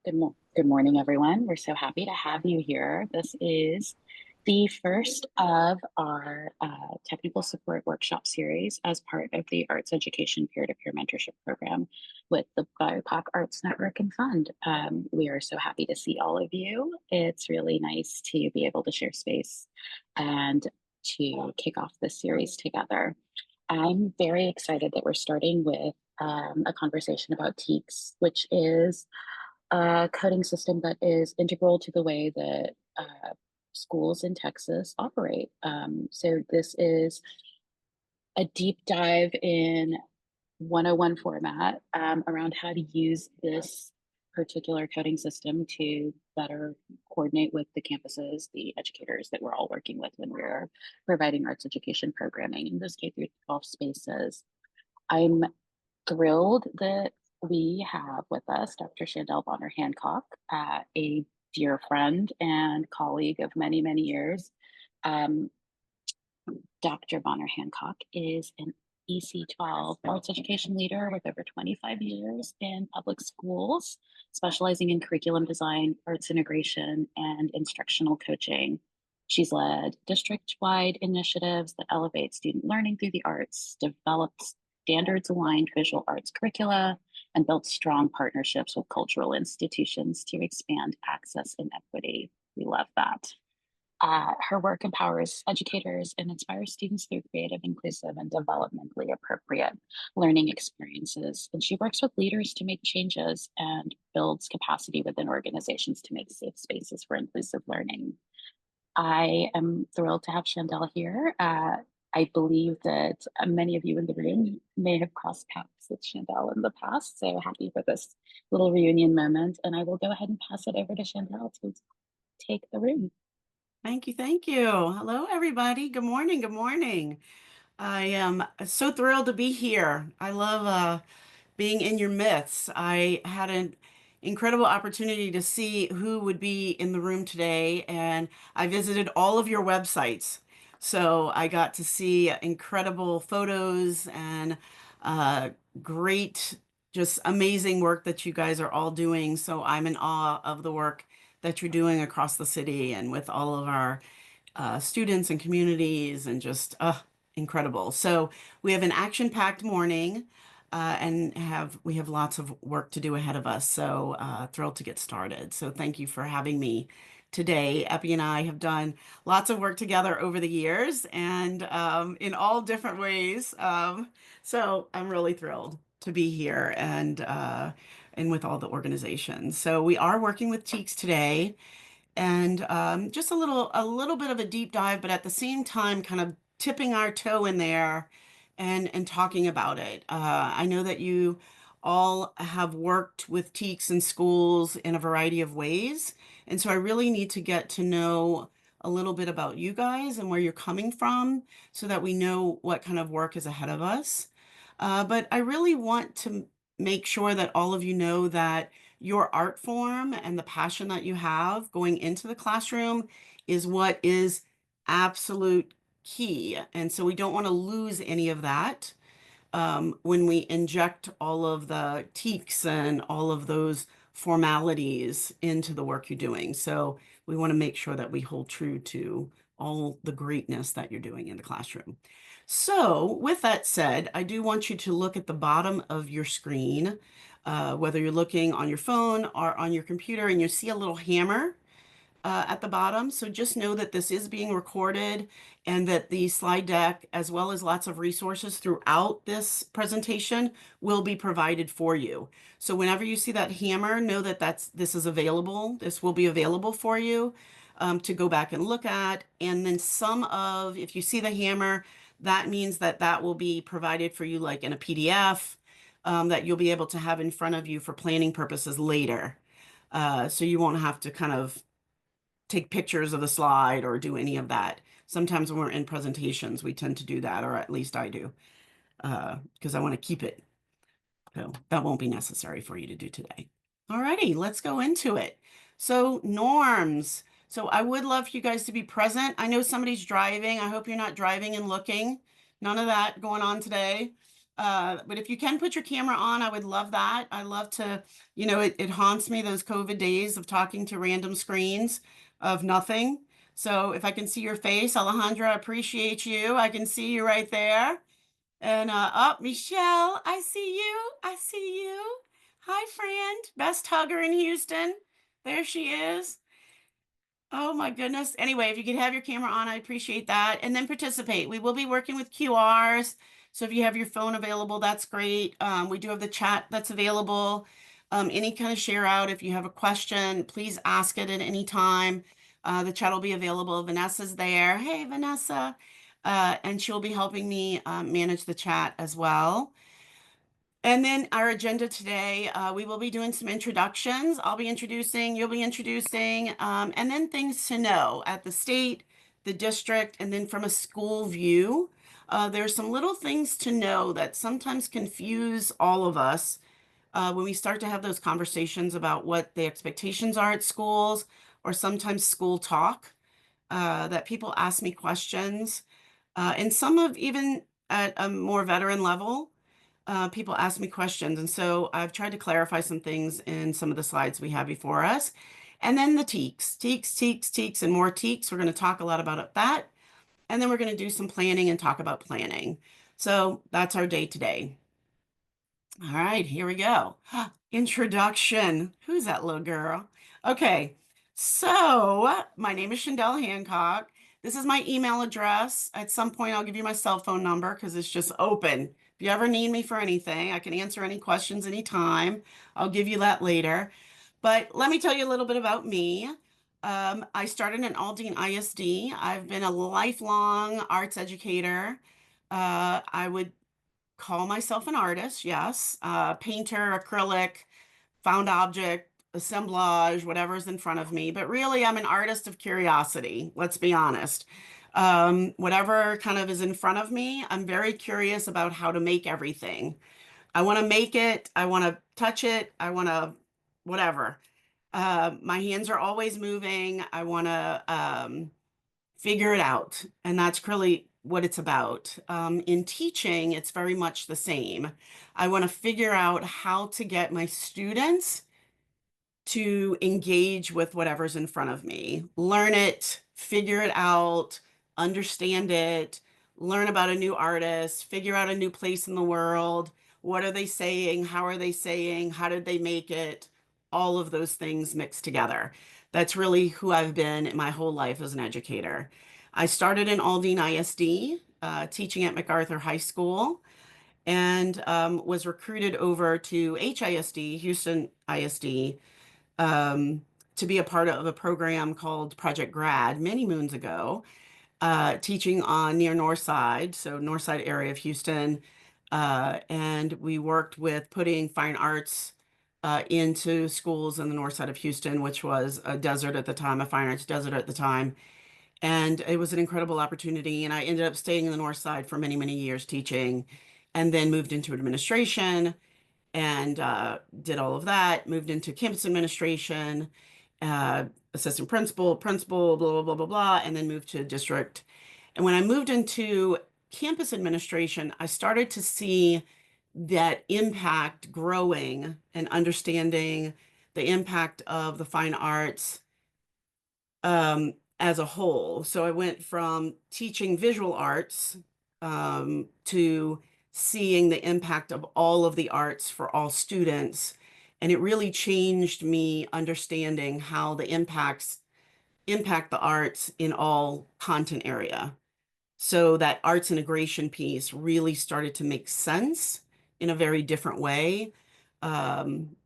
Good morning, everyone. We're so happy to have you here. This is the first of our technical support workshop series as part of the Arts Education Peer-to-Peer Mentorship Program with the BIPOC Arts Network and Fund. We are so happy to see all of you. It's really nice to be able to share space and to kick off this series together. I'm very excited that we're starting with a conversation about TEKS, which is a coding system that is integral to the way that schools in Texas operate. So this is a deep dive in 101 format around how to use this particular coding system to better coordinate with the campuses, the educators that we're all working with when we're providing arts education programming in those K through 12 spaces. I'm thrilled that we have with us Dr. Chandel Bonner-Hancock, a dear friend and colleague of many, many years. Um, Dr. Bonner-Hancock is an EC12 arts education leader with over 25 years in public schools, specializing in curriculum design, arts integration, and instructional coaching. She's led district-wide initiatives that elevate student learning through the arts, develops standards-aligned visual arts curricula, and built strong partnerships with cultural institutions to expand access and equity. We love that. Her work empowers educators and inspires students through creative, inclusive, and developmentally appropriate learning experiences. And she works with leaders to make changes and builds capacity within organizations to make safe spaces for inclusive learning. I am thrilled to have Chandel here. I believe that many of you in the room may have crossed paths with Chandel in the past, so happy for this little reunion moment. And I will go ahead and pass it over to Chandel to take the room. Thank you. Thank you. Hello, everybody. Good morning. Good morning. I am so thrilled to be here. I love being in your midst. I had an incredible opportunity to see who would be in the room today, and I visited all of your websites. So I got to see incredible photos and uh, great, just amazing work that you guys are all doing. So I'm in awe of the work that you're doing across the city and with all of our students and communities and just incredible. So we have an action-packed morning and we have lots of work to do ahead of us. So thrilled to get started. So thank you for having me today. Epi and I have done lots of work together over the years and in all different ways. So I'm really thrilled to be here and with all the organizations. So we are working with TEKS today and just a little bit of a deep dive, but at the same time, kind of tipping our toe in there and talking about it. I know that you all have worked with TEKS in schools in a variety of ways, and so I really need to get to know a little bit about you guys and where you're coming from, so that we know what kind of work is ahead of us. But I really want to make sure that all of you know that your art form and the passion that you have going into the classroom is what is absolute key. And so we don't want to lose any of that when we inject all of the teaks and all of those formalities into the work you're doing. So we want to make sure that we hold true to all the greatness that you're doing in the classroom. So with that said, I do want you to look at the bottom of your screen, whether you're looking on your phone or on your computer, and you see a little hammer at the bottom. So just know that this is being recorded and that the slide deck, as well as lots of resources throughout this presentation, will be provided for you. So whenever you see that hammer, know that this is available. This will be available for you to go back and look at. And then if you see the hammer, that means that that will be provided for you like in a PDF that you'll be able to have in front of you for planning purposes later. So you won't have to kind of take pictures of the slide or do any of that. Sometimes when we're in presentations, we tend to do that, or at least I do, because I want to keep it. So that won't be necessary for you to do today. Alrighty, let's go into it. So norms. So I would love for you guys to be present. I know somebody's driving. I hope you're not driving and looking. None of that going on today. But if you can put your camera on, I would love that. I love to, it haunts me those COVID days of talking to random screens of nothing. So if I can see your face, Alejandra, I appreciate you. I can see you right there. And oh, Michelle, I see you. I see you. Hi, friend. Best hugger in Houston. There she is. Oh my goodness. Anyway, if you could have your camera on, I appreciate that. And then participate. We will be working with QRs. So if you have your phone available, that's great. We do have the chat that's available. Any kind of share out. If you have a question, please ask it at any time. The chat will be available. Vanessa's there. Hey, Vanessa. And she'll be helping me manage the chat as well. And then our agenda today, we will be doing some introductions. I'll be introducing, you'll be introducing, and then things to know at the state, the district, and then from a school view. There's some little things to know that sometimes confuse all of us when we start to have those conversations about what the expectations are at schools, or sometimes school talk, that people ask me questions. And some of even at a more veteran level, people ask me questions. And so I've tried to clarify some things in some of the slides we have before us. And then the TEKS, TEKS, TEKS, TEKS, and more TEKS. We're going to talk a lot about that. And then we're going to do some planning and talk about planning. So that's our day today. All right, here we go. Introduction. Who's that little girl? Okay, so my name is Chandel Hancock. This is my email address. At some point, I'll give you my cell phone number because it's just open. If you ever need me for anything, I can answer any questions anytime. I'll give you that later. But let me tell you a little bit about me. I started in Aldine ISD. I've been a lifelong arts educator. I would call myself an artist, yes. Painter, acrylic, found object, assemblage, whatever's in front of me. But really, I'm an artist of curiosity, let's be honest. Whatever kind of is in front of me, I'm very curious about how to make everything. I want to make it, I want to touch it, I want to whatever. My hands are always moving. I want to figure it out. And that's really what it's about. In teaching, it's very much the same. I want to figure out how to get my students to engage with whatever's in front of me, learn it, figure it out, understand it, learn about a new artist, figure out a new place in the world. What are they saying? How are they saying? How did they make it? All of those things mixed together. That's really who I've been my whole life as an educator. I started in Aldine ISD, teaching at MacArthur High School, and was recruited over to HISD, Houston ISD, um, to be a part of a program called Project Grad many moons ago, teaching on near North Side, so North Side area of Houston. And we worked with putting fine arts into schools in the North Side of Houston, which was a desert at the time, a fine arts desert at the time. And it was an incredible opportunity. And I ended up staying in the North Side for many, many years teaching, and then moved into administration and did all of that, moved into campus administration, assistant principal, principal, blah, blah, blah, blah, blah, and then moved to district. And when I moved into campus administration, I started to see that impact growing and understanding the impact of the fine arts as a whole. So I went from teaching visual arts to seeing the impact of all of the arts for all students. And it really changed me understanding how the impacts impact the arts in all content area. So that arts integration piece really started to make sense in a very different way,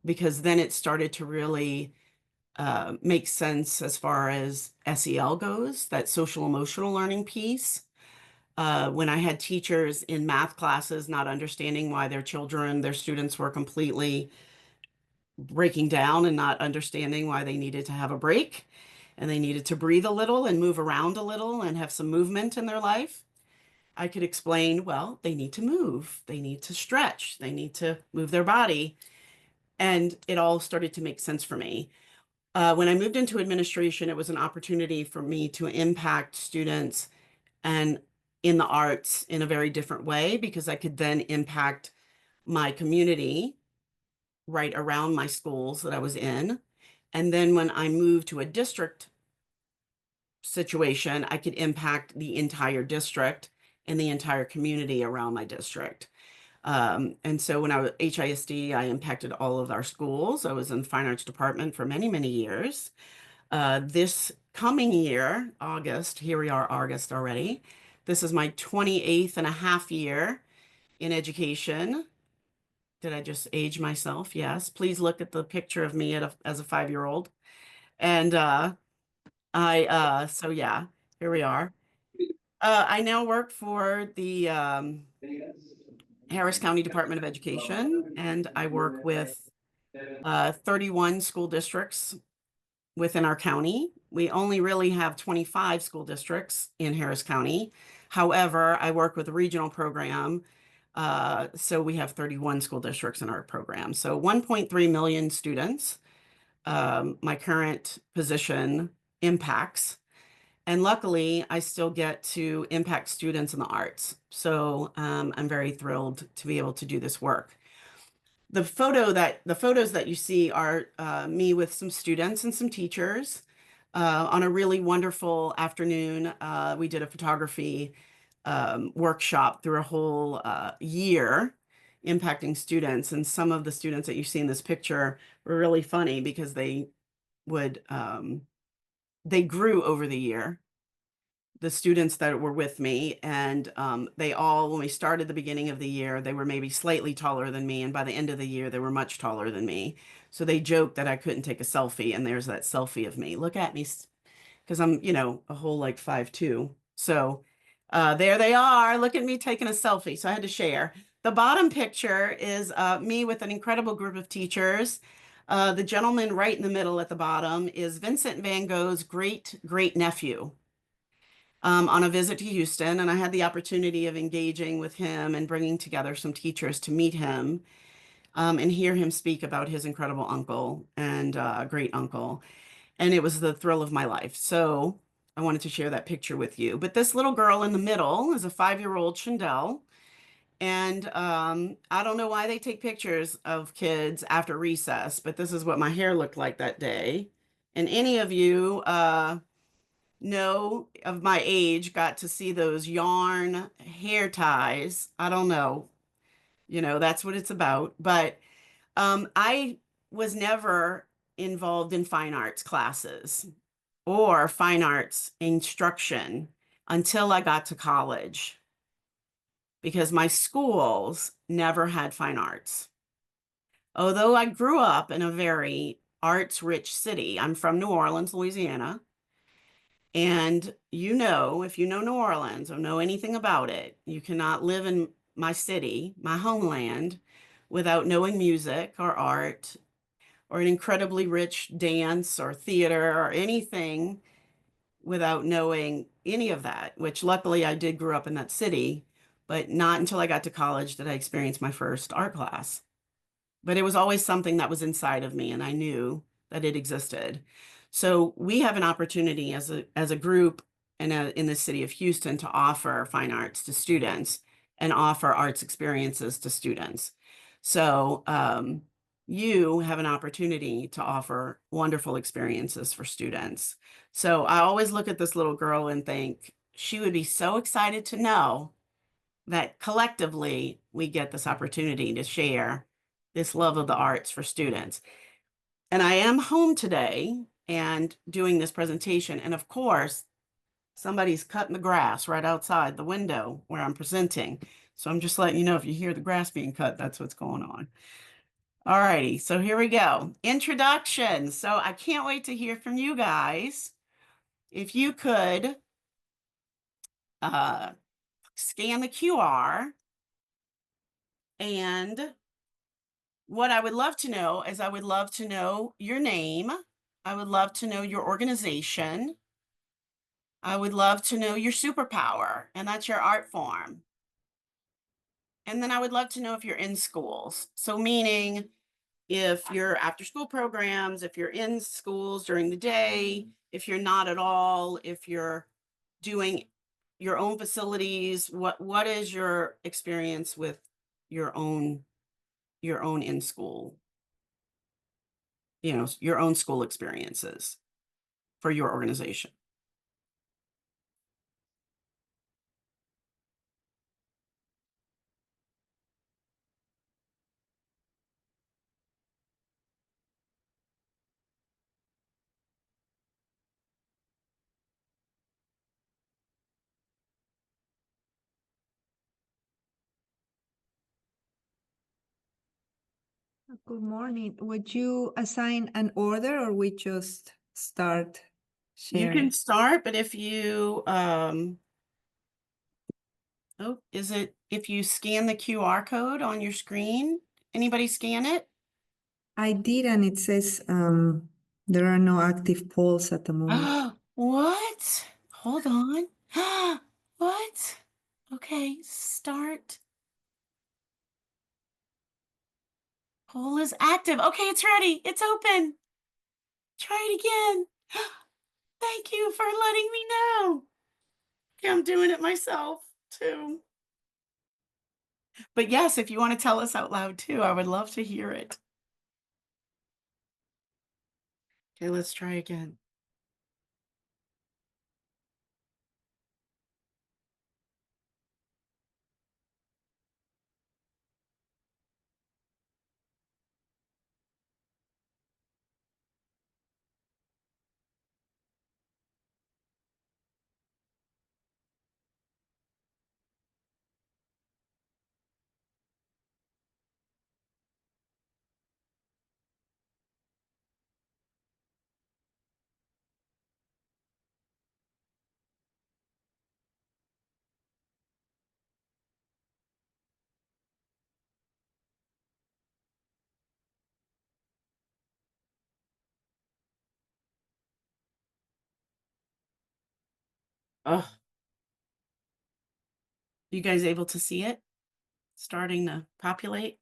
because then it started to really makes sense as far as SEL goes, that social emotional learning piece. When I had teachers in math classes not understanding why their children, their students were completely breaking down and not understanding why they needed to have a break and they needed to breathe a little and move around a little and have some movement in their life, I could explain, well, they need to move, they need to stretch, they need to move their body. And it all started to make sense for me. When I moved into administration, it was an opportunity for me to impact students and in the arts in a very different way because I could then impact my community right around my schools that I was in. And then when I moved to a district situation, I could impact the entire district and the entire community around my district. And so when I was HISD, I impacted all of our schools. I was in the fine arts department for many, many years. This coming year, August, here we are, August already. This is my 28th and a half year in education. Did I just age myself? Yes. Please look at the picture of me as a 5-year-old. And so yeah, here we are. I now work for the Harris County Department of Education, and I work with 31 school districts within our county. We only really have 25 school districts in Harris County. However, I work with a regional program, so we have 31 school districts in our program. So 1.3 million students, my current position impacts. And luckily, I still get to impact students in the arts. So I'm very thrilled to be able to do this work. The photos that you see are me with some students and some teachers on a really wonderful afternoon. We did a photography workshop through a whole year impacting students. And some of the students that you see in this picture were really funny because would they grew over the year, the students that were with me, and they all, when we started the beginning of the year, they were maybe slightly taller than me, and by the end of the year, they were much taller than me. So they joked that I couldn't take a selfie, and there's that selfie of me. Look at me, because I'm, a whole like 5'2". So there they are. Look at me taking a selfie. So I had to share. The bottom picture is me with an incredible group of teachers. The gentleman right in the middle at the bottom is Vincent van Gogh's great great nephew on a visit to Houston, and I had the opportunity of engaging with him and bringing together some teachers to meet him and hear him speak about his incredible uncle and great uncle. And it was the thrill of my life. So I wanted to share that picture with you. But this little girl in the middle is a 5-year-old Chandel. And I don't know why they take pictures of kids after recess, but this is what my hair looked like that day. And any of you know of my age got to see those yarn hair ties. I don't know, that's what it's about. But I was never involved in fine arts classes or fine arts instruction until I got to college because my schools never had fine arts. Although I grew up in a very arts rich city, I'm from New Orleans, Louisiana. And if you know New Orleans or know anything about it, you cannot live in my city, my homeland, without knowing music or art or an incredibly rich dance or theater or anything without knowing any of that, which luckily I did grow up in that city, but not until I got to college did I experience my first art class. But it was always something that was inside of me, and I knew that it existed. So we have an opportunity as a group in the city of Houston to offer fine arts to students and offer arts experiences to students. So you have an opportunity to offer wonderful experiences for students. So I always look at this little girl and think she would be so excited to know that collectively we get this opportunity to share this love of the arts for students. And I am home today and doing this presentation. And of course, somebody's cutting the grass right outside the window where I'm presenting. So I'm just letting you know if you hear the grass being cut, that's what's going on. All righty, so here we go. Introduction. So I can't wait to hear from you guys. If you could uh, scan the QR, and what I would love to know is I would love to know your name. I would love to know your organization. I would love to know your superpower, and that's your art form. And then I would love to know if you're in schools. So meaning if you're after school programs, if you're in schools during the day, if you're not at all, if you're doing your own facilities? What is your experience with your own your own in school, your own school experiences for your organization? Good morning. Would you assign an order or we just start You can sharing? start, but if you oh, is it if you scan the QR code on your screen? Anybody scan it? I did, and it says there are no active polls at the moment. What? Hold on. What? Okay, start. Poll is active. Okay, it's ready. It's open. Try it again. Thank you for letting me know. Okay, I'm doing it myself too. But yes, if you want to tell us out loud too, I would love to hear it. Okay, let's try again. Oh, you guys able to see it starting to populate?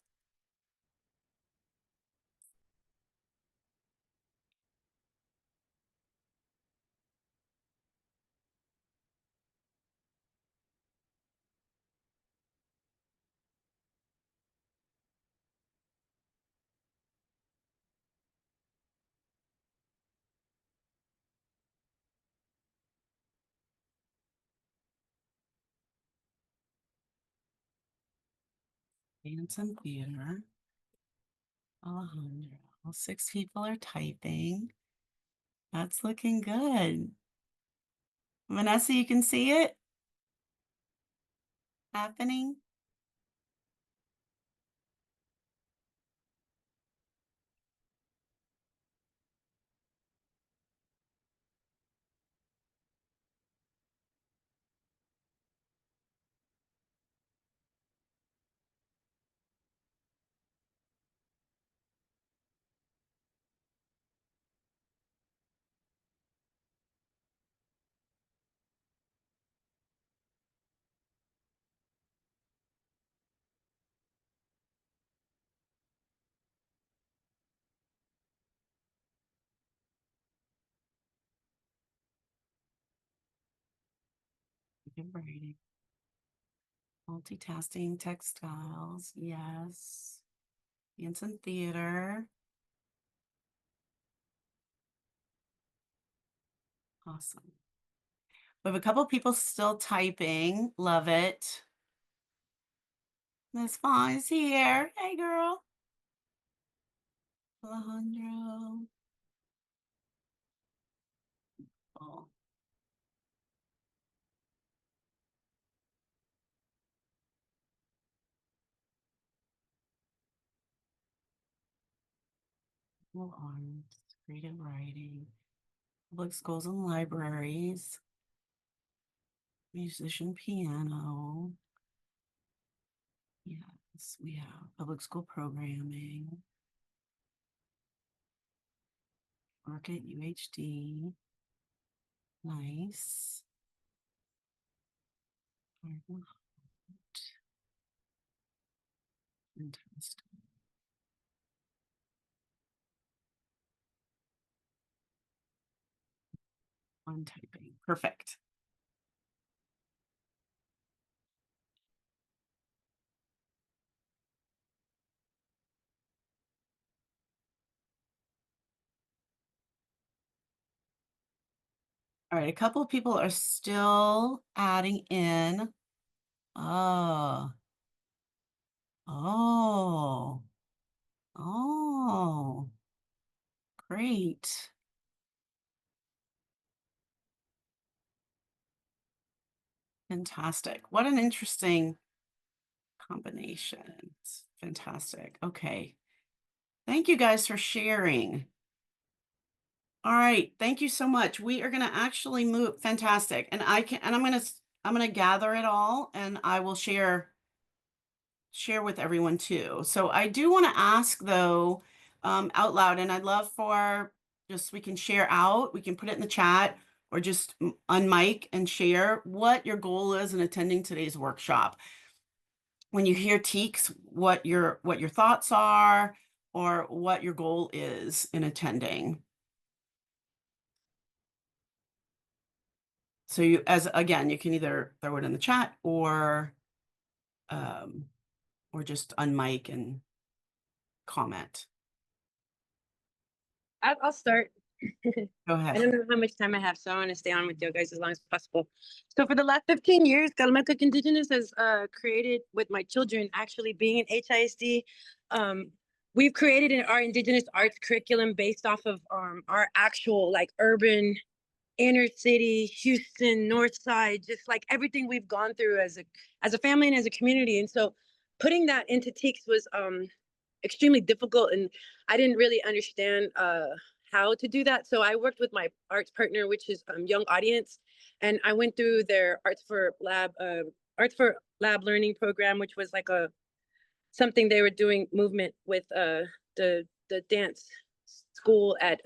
Dance and theater. Alejandro. 6 people are typing. That's looking good. Vanessa, you can see it happening? Good writing. Multitasking textiles. Yes. Dance and theater. Awesome. We have a couple people still typing. Love it. Miss Fawn's here. Hey, girl. Alejandro. Oh, little arms. Creative writing. Public schools and libraries. Musician piano. Yes, we have public school programming. Work at UHD. Nice. Interesting. On typing. Perfect. All right, a couple of people are still adding in. Oh, oh, oh, great. Fantastic. What an interesting combination. It's fantastic. Okay. Thank you guys for sharing. All right. Thank you so much. We are going to actually move. Fantastic. And I'm going to gather it all and I will share with everyone too. So I do want to ask though, out loud, and I'd love for just, we can share out, we can put it in the chat or just unmic and share what your goal is in attending today's workshop. When you hear TEKS, what your thoughts are or what your goal is in attending. So you, as again, you can either throw it in the chat or just unmic and comment. I'll start. Go I ahead. don't know how much time I have, so I want to stay on with you guys as long as possible. So for the last 15 years, Calmecook Indigenous has created with my children, actually being in HISD, we've created our Indigenous arts curriculum based off of our actual like urban, inner city, Houston, North Side, just like everything we've gone through as a family and as a community. And so putting that into TEKS was extremely difficult, and I didn't really understand how to do that. So I worked with my arts partner, which is Young Audience, and I went through their Arts for Lab learning program, which was like something they were doing movement with the dance school at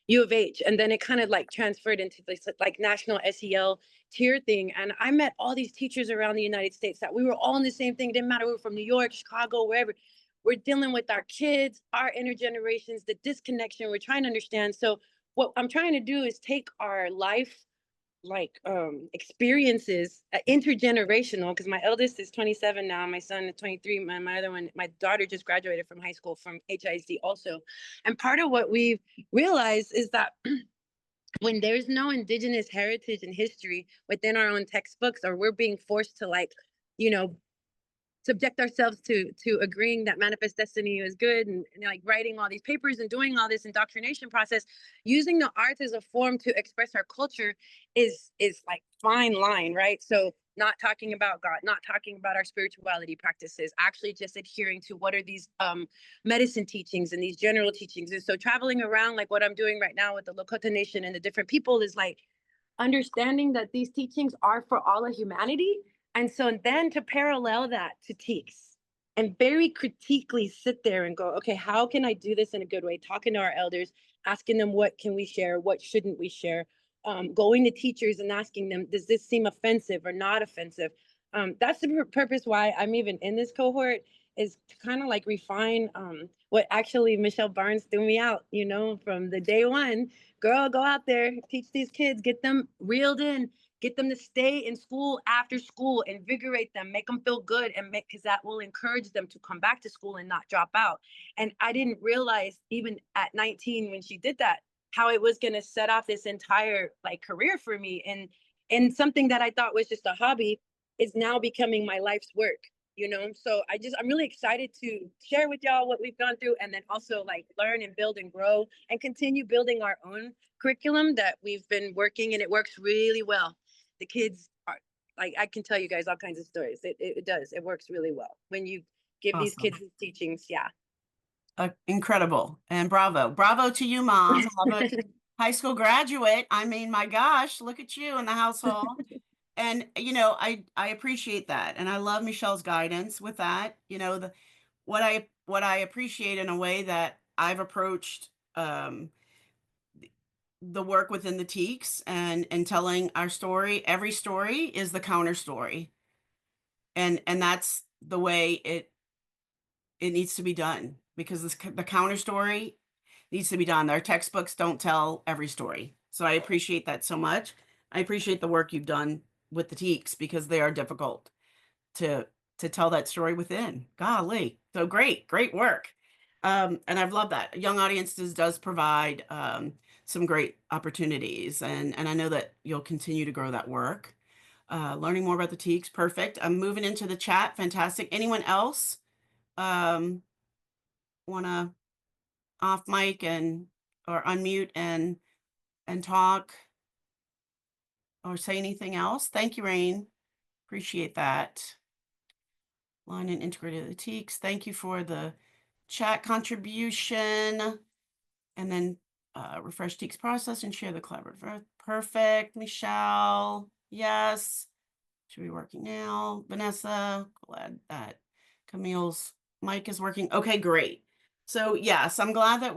U of H, and then it kind of like transferred into this like national SEL tier thing. And I met all these teachers around the United States that we were all in the same thing. It didn't matter, we were from New York, Chicago, wherever. We're dealing with our kids, our intergenerations, the disconnection. We're trying to understand. So what I'm trying to do is take our life like experiences intergenerational, because my eldest is 27 now, my son is 23, my other one, my daughter just graduated from high school from HISD also. And part of what we've realized is that when there's no Indigenous heritage and history within our own textbooks, or we're being forced to like, you know, subject ourselves to agreeing that manifest destiny is good, and like writing all these papers and doing all this indoctrination process, using the arts as a form to express our culture is like fine line, right? So not talking about God, not talking about our spirituality practices, actually just adhering to what are these medicine teachings and these general teachings. And so traveling around like what I'm doing right now with the Lakota Nation and the different people is like understanding that these teachings are for all of humanity. And so then to parallel that to TEKS and very critically sit there and go, okay, how can I do this in a good way? Talking to our elders, asking them, what can we share? What shouldn't we share? Going to teachers and asking them, does this seem offensive or not offensive? That's the purpose why I'm even in this cohort, is to kind of like refine what actually Michelle Barnes threw me out, you know, from the day one. Girl, go out there, teach these kids, get them reeled in, get them to stay in school after school, invigorate them, make them feel good, and because that will encourage them to come back to school and not drop out. And I didn't realize even at 19 when she did that, how it was going to set off this entire like career for me. And something that I thought was just a hobby is now becoming my life's work, you know? So I'm really excited to share with y'all what we've gone through, and then also like learn and build and grow and continue building our own curriculum that we've been working, and it works really well. The kids are like, I can tell you guys all kinds of stories. It does. It works really well when you give these kids these teachings. Yeah. Incredible. And bravo to you, moms. Bravo to high school graduate. I mean, my gosh, look at you in the household. And you know, I appreciate that, and I love Michelle's guidance with that. You know, what I appreciate in a way that I've approached the work within the TEKS and telling our story. Every story is the counter story, and that's the way it needs to be done, because the counter story needs to be done. Our textbooks don't tell every story, so I appreciate that so much. I appreciate the work you've done with the TEKS, because they are difficult to tell that story within. Golly, so great work. And I've loved that. Young Audiences does provide some great opportunities. And I know that you'll continue to grow that work. Learning more about the TEKS, perfect. I'm moving into the chat, fantastic. Anyone else want to off mic and or unmute and talk or say anything else? Thank you, Rain. Appreciate that. Line and integrated the TEKS. Thank you for the chat contribution. And then refresh TEKS process and share the collaborative. Perfect, Michelle. Yes. Should be working now. Vanessa, glad that Camille's mic is working. Okay, great. So yes, I'm glad that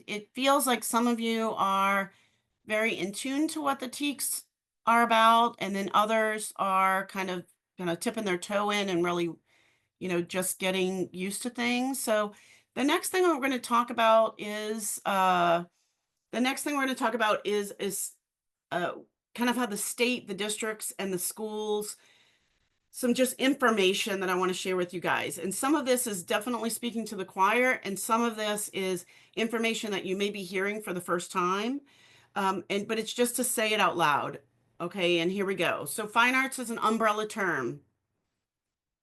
it feels like some of you are very in tune to what the TEKS are about, and then others are kind of tipping their toe in and really, just getting used to things. So the next thing we're going to talk about is kind of how the state, the districts, and the schools, some just information that I want to share with you guys. And some of this is definitely speaking to the choir, and some of this is information that you may be hearing for the first time. But it's just to say it out loud. Okay, and here we go. So fine arts is an umbrella term.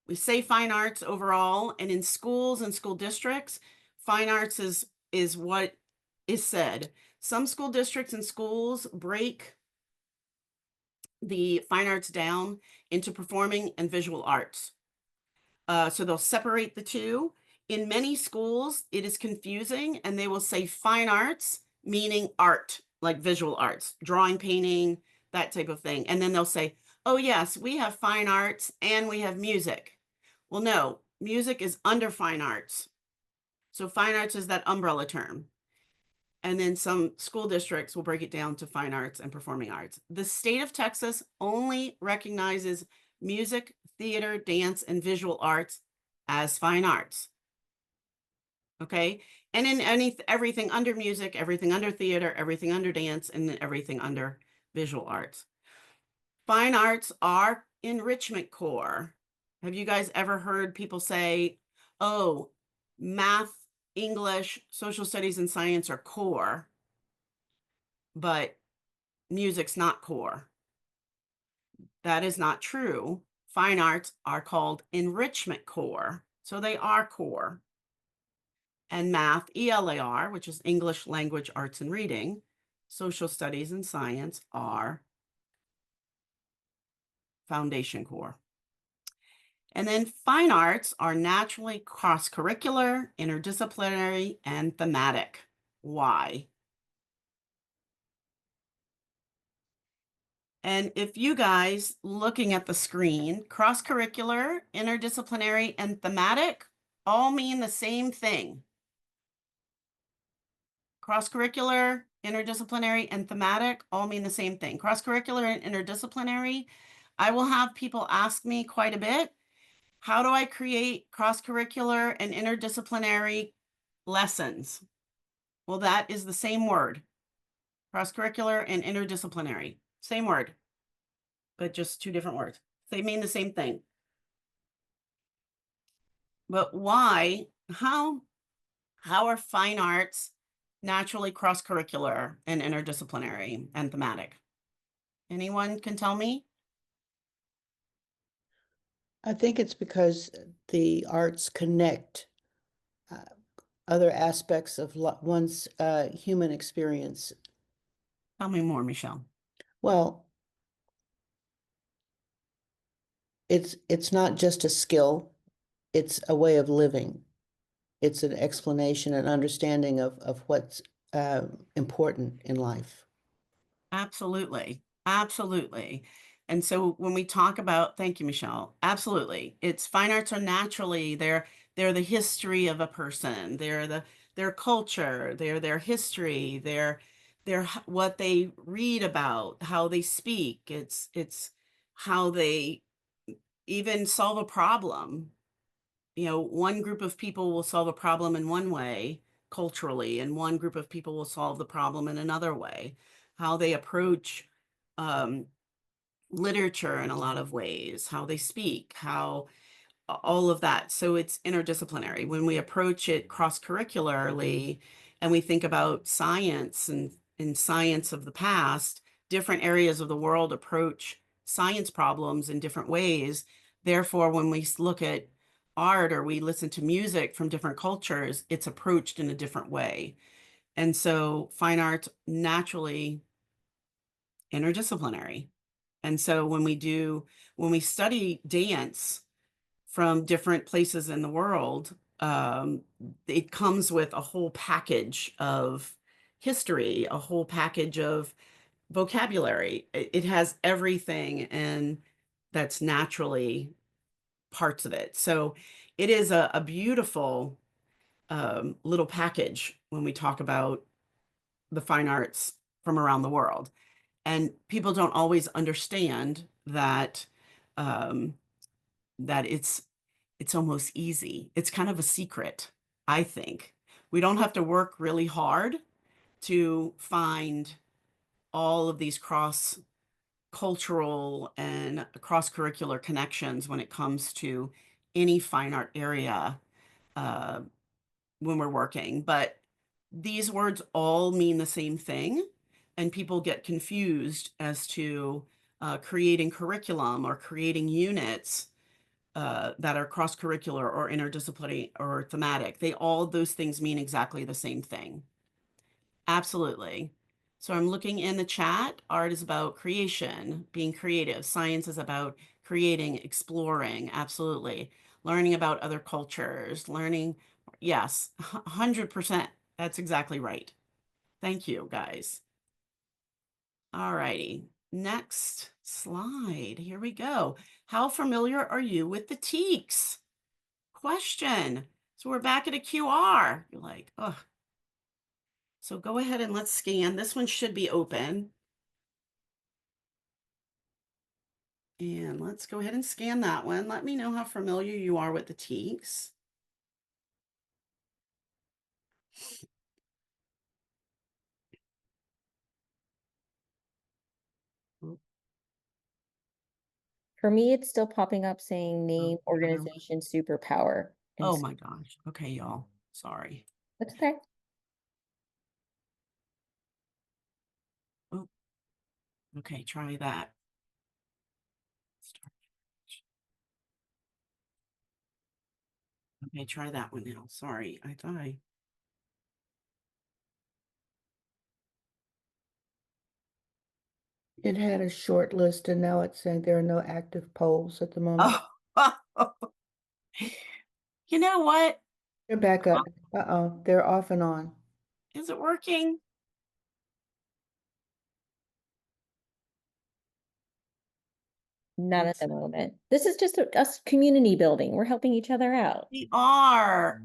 We say fine arts overall, and in schools and school districts, fine arts is what is said. Some school districts and schools break the fine arts down into performing and visual arts. So they'll separate the two. In many schools, it is confusing, and they will say fine arts, meaning art, like visual arts, drawing, painting, that type of thing. And then they'll say, oh yes, we have fine arts and we have music. Well, no, music is under fine arts. So fine arts is that umbrella term. And then some school districts will break it down to fine arts and performing arts. The state of Texas only recognizes music, theater, dance, and visual arts as fine arts. Okay? And in everything under music, everything under theater, everything under dance, and everything under visual arts. Fine arts are enrichment core. Have you guys ever heard people say, oh, math, English, social studies, and science are core, but music's not core? That is not true. Fine arts are called enrichment core, so they are core. And math, ELAR, which is English, Language, Arts, and Reading, social studies, and science are foundation core. And then fine arts are naturally cross-curricular, interdisciplinary, and thematic. Why? And if you guys looking at the screen, cross-curricular, interdisciplinary, and thematic all mean the same thing. Cross-curricular, interdisciplinary, and thematic all mean the same thing. Cross-curricular and interdisciplinary, I will have people ask me quite a bit, how do I create cross-curricular and interdisciplinary lessons? Well, that is the same word. Cross-curricular and interdisciplinary. Same word, but just two different words. They mean the same thing. But why? How are fine arts naturally cross-curricular and interdisciplinary and thematic? Anyone can tell me? I think it's because the arts connect other aspects of one's human experience. Tell me more, Michelle. Well, it's not just a skill, it's a way of living. It's an explanation and understanding of what's important in life. Absolutely. Absolutely. And so when we talk about, thank you, Michelle. Absolutely. It's fine arts are naturally, they're the history of a person. They're their culture, they're their history, they're what they read about, how they speak. It's how they even solve a problem. One group of people will solve a problem in one way culturally, and one group of people will solve the problem in another way. How they approach literature in a lot of ways, how they speak, how all of that. So it's interdisciplinary. When we approach it cross-curricularly and we think about science and in science of the past, different areas of the world approach science problems in different ways. Therefore, when we look at art or we listen to music from different cultures, it's approached in a different way. And so fine arts naturally interdisciplinary. And so when we study dance from different places in the world, it comes with a whole package of history, a whole package of vocabulary. It has everything, and that's naturally parts of it. So it is a beautiful little package when we talk about the fine arts from around the world. And people don't always understand that that it's almost easy. It's kind of a secret, I think. We don't have to work really hard to find all of these cross cultural and cross curricular connections when it comes to any fine art area uh, when we're working. But these words all mean the same thing, and people get confused as to creating curriculum or creating units that are cross-curricular or interdisciplinary or thematic. Those things mean exactly the same thing. Absolutely. So I'm looking in the chat. Art is about creation, being creative. Science is about creating, exploring. Absolutely. Learning about other cultures, learning. Yes, 100%. That's exactly right. Thank you, guys. All righty. Next slide. Here we go. How familiar are you with the TEKS? Question. So we're back at a QR. You're like, oh. So go ahead and let's scan. This one should be open. And let's go ahead and scan that one. Let me know how familiar you are with the TEKS. For me, it's still popping up saying name, organization, superpower. Oh my gosh. Okay, y'all. Sorry. That's okay. Oh. Okay, try that. Okay, try that one now. Sorry, I thought I. It had a short list and now it's saying there are no active polls at the moment. Oh, you know what? They're back up. Uh-oh, they're off and on. Is it working? Not at the moment. This is just us community building. We're helping each other out. We are.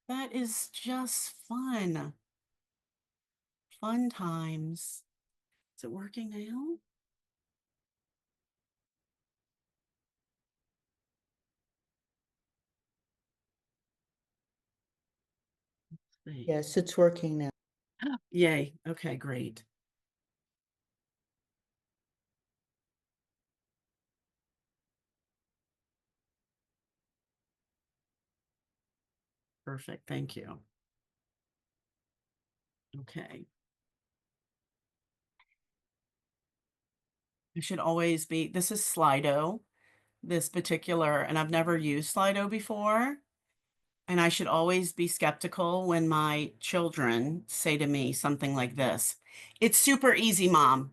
That is just fun. Fun times. Is it working now? Let's see. Yes, it's working now. Yay. Okay, great. Perfect. Thank you. Okay. You should always be, this is Slido, this particular, and I've never used Slido before. And I should always be skeptical when my children say to me something like this. It's super easy, Mom.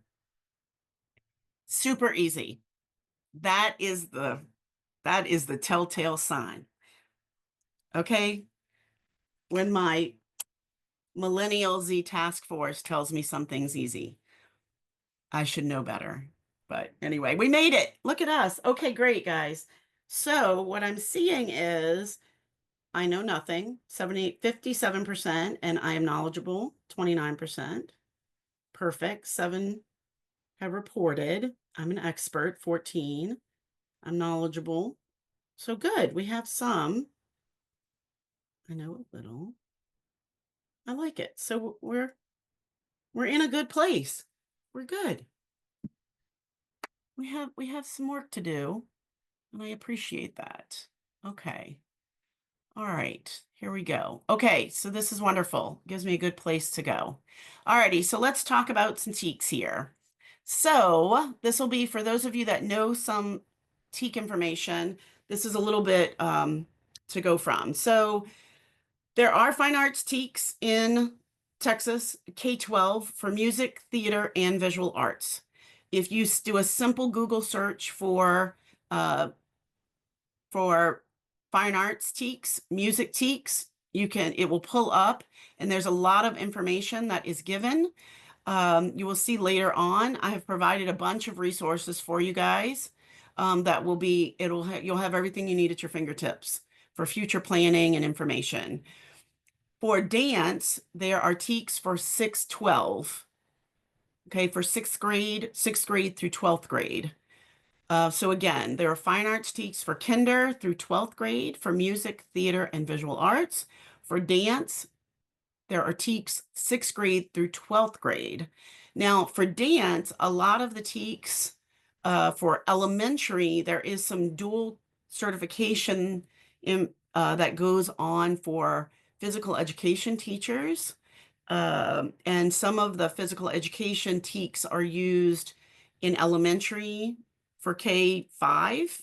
Super easy. That is the telltale sign. Okay? When my Millennial Z task force tells me something's easy, I should know better. But anyway, we made it. Look at us. Okay, great, guys. So what I'm seeing is I know nothing, 57%, and I am knowledgeable, 29%. Perfect. 7 have reported. I'm an expert, 14. I'm knowledgeable. So good. We have some. I know a little. I like it. So we're in a good place. We're good. We have some work to do, and I appreciate that. Okay. All right, here we go. Okay, so this is wonderful. Gives me a good place to go. All righty, so let's talk about some TEKS here. So this will be for those of you that know some TEK information. This is a little bit to go from. So there are fine arts TEKS in Texas, K-12 for music, theater, and visual arts. If you do a simple Google search for fine arts TEKS, music TEKS, it will pull up, and there's a lot of information that is given. You will see later on, I have provided a bunch of resources for you guys that will be, you'll have everything you need at your fingertips for future planning and information. For dance, there are TEKS for 6-12. Okay, for sixth grade through 12th grade. So again, there are fine arts TEKS for kinder through 12th grade for music, theater, and visual arts. For dance, there are TEKS 6th grade through 12th grade. Now, for dance, a lot of the TEKS for elementary, there is some dual certification that goes on for physical education teachers. And some of the physical education TEKS are used in elementary for K-5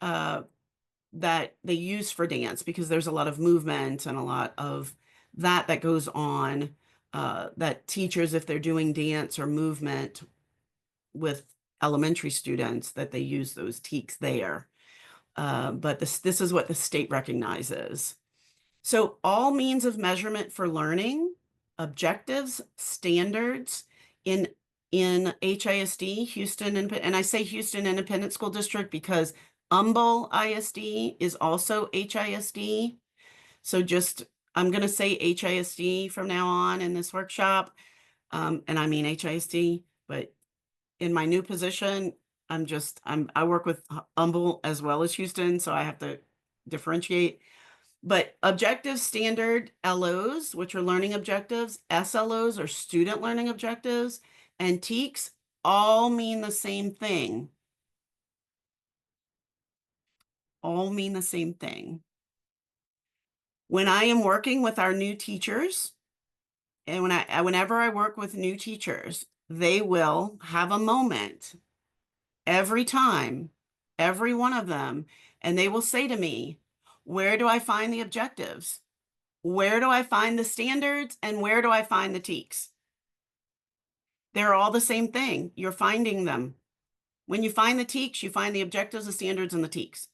that they use for dance because there's a lot of movement and a lot of that goes on that teachers, if they're doing dance or movement with elementary students, that they use those TEKS there. But this is what the state recognizes. So all means of measurement for learning, objectives, standards in HISD, Houston, and I say Houston Independent School District because Humble ISD is also HISD. So I'm going to say HISD from now on in this workshop. And I mean HISD, but in my new position, I work with Humble as well as Houston, so I have to differentiate. But objective standard LOs, which are learning objectives, SLOs are student learning objectives, and TEKS all mean the same thing. All mean the same thing. When I am working with our new teachers, and whenever I work with new teachers, they will have a moment every time, every one of them, and they will say to me, where do I find the objectives? Where do I find the standards? And where do I find the TEKS? They're all the same thing. You're finding them. When you find the TEKS, you find the objectives, the standards, and the TEKS.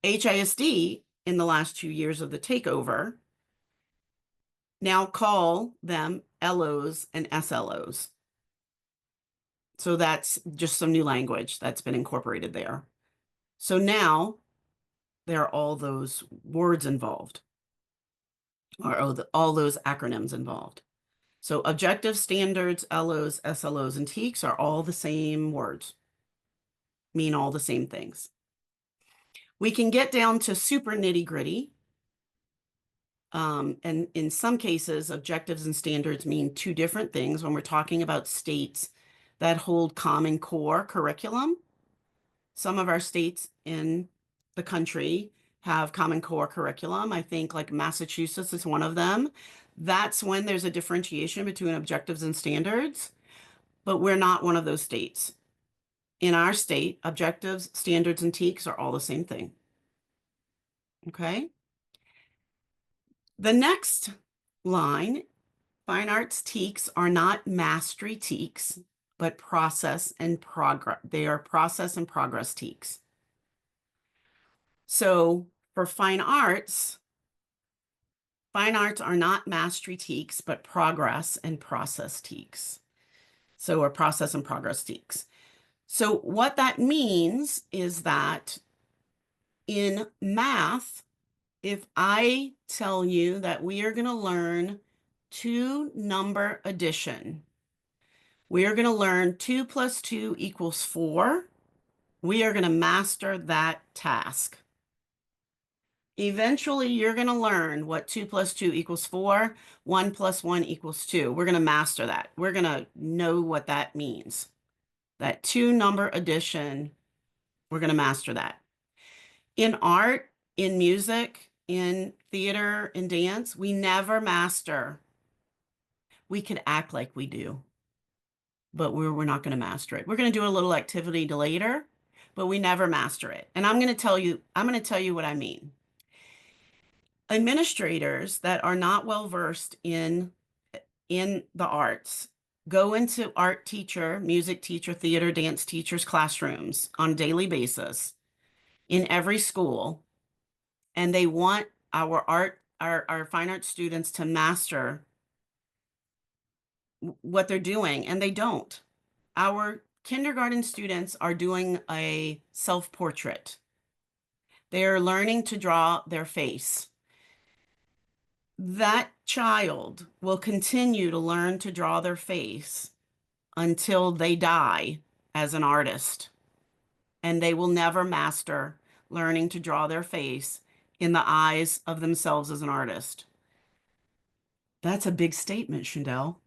HISD, in the last 2 years of the takeover, now call them LOs and SLOs. So that's just some new language that's been incorporated there. So now there are all those words involved, or all those acronyms involved. So objective, standards, LOs, SLOs, and TEKS are all the same words, mean all the same things. We can get down to super nitty-gritty. And in some cases, objectives and standards mean two different things when we're talking about states that hold Common Core curriculum. Some of our states in the country have Common Core curriculum. I think like Massachusetts is one of them. That's when there's a differentiation between objectives and standards, but we're not one of those states. In our state, objectives, standards, and TEKS are all the same thing. Okay. The next line, fine arts TEKS are not mastery TEKS, but process and progress. They are process and progress TEKS. So for fine arts are not mastery TEKS, but progress and process TEKS. So or process and progress TEKS. So what that means is that in math, if I tell you that we are going to learn 2-number addition, we are going to learn 2 + 2 = 4. We are going to master that task. Eventually, you're going to learn what 2 + 2 = 4, 1 + 1 = 2. We're going to master that. We're going to know what that means. That 2-number addition, we're going to master that. In art, in music, in theater, in dance, we never master. We could act like we do, but we're not going to master it. We're going to do a little activity later, but we never master it. And I'm going to tell you what I mean. Administrators that are not well versed in the arts go into art teacher, music teacher, theater, dance teachers' classrooms on a daily basis in every school, and they want our fine arts students to master what they're doing, and they don't. Our kindergarten students are doing a self-portrait. They are learning to draw their face. That child will continue to learn to draw their face until they die as an artist. And they will never master learning to draw their face in the eyes of themselves as an artist. That's a big statement, Chandel.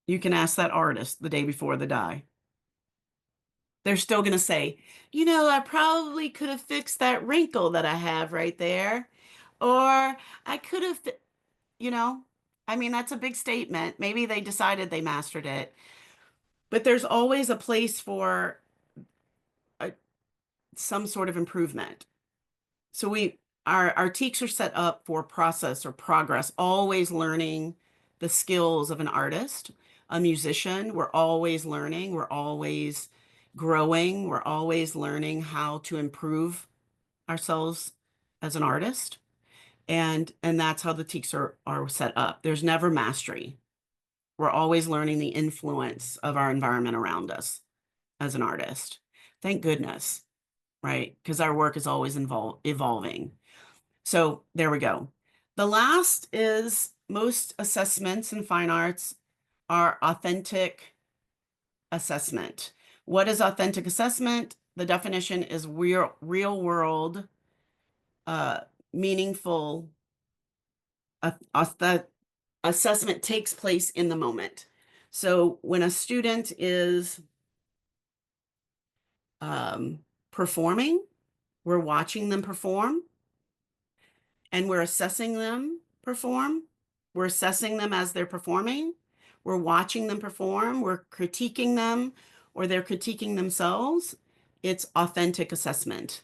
You can ask that artist the day before they die. They're still going to say, I probably could have fixed that wrinkle that I have right there. Or I could have, that's a big statement. Maybe they decided they mastered it. But there's always a place for some sort of improvement. So our TEKS are set up for process or progress, always learning the skills of an artist, a musician. We're always learning. We're always growing. We're always learning how to improve ourselves as an artist. And that's how the TEKS are set up. There's never mastery. We're always learning the influence of our environment around us as an artist. Thank goodness, right? Because our work is always evolving. So there we go. The last is most assessments in fine arts are authentic assessment. What is authentic assessment? The definition is real world, meaningful. The assessment takes place in the moment. So when a student is performing, we're watching them perform, and we're assessing them perform. We're assessing them as they're performing. We're watching them perform. We're critiquing them, or they're critiquing themselves. It's authentic assessment.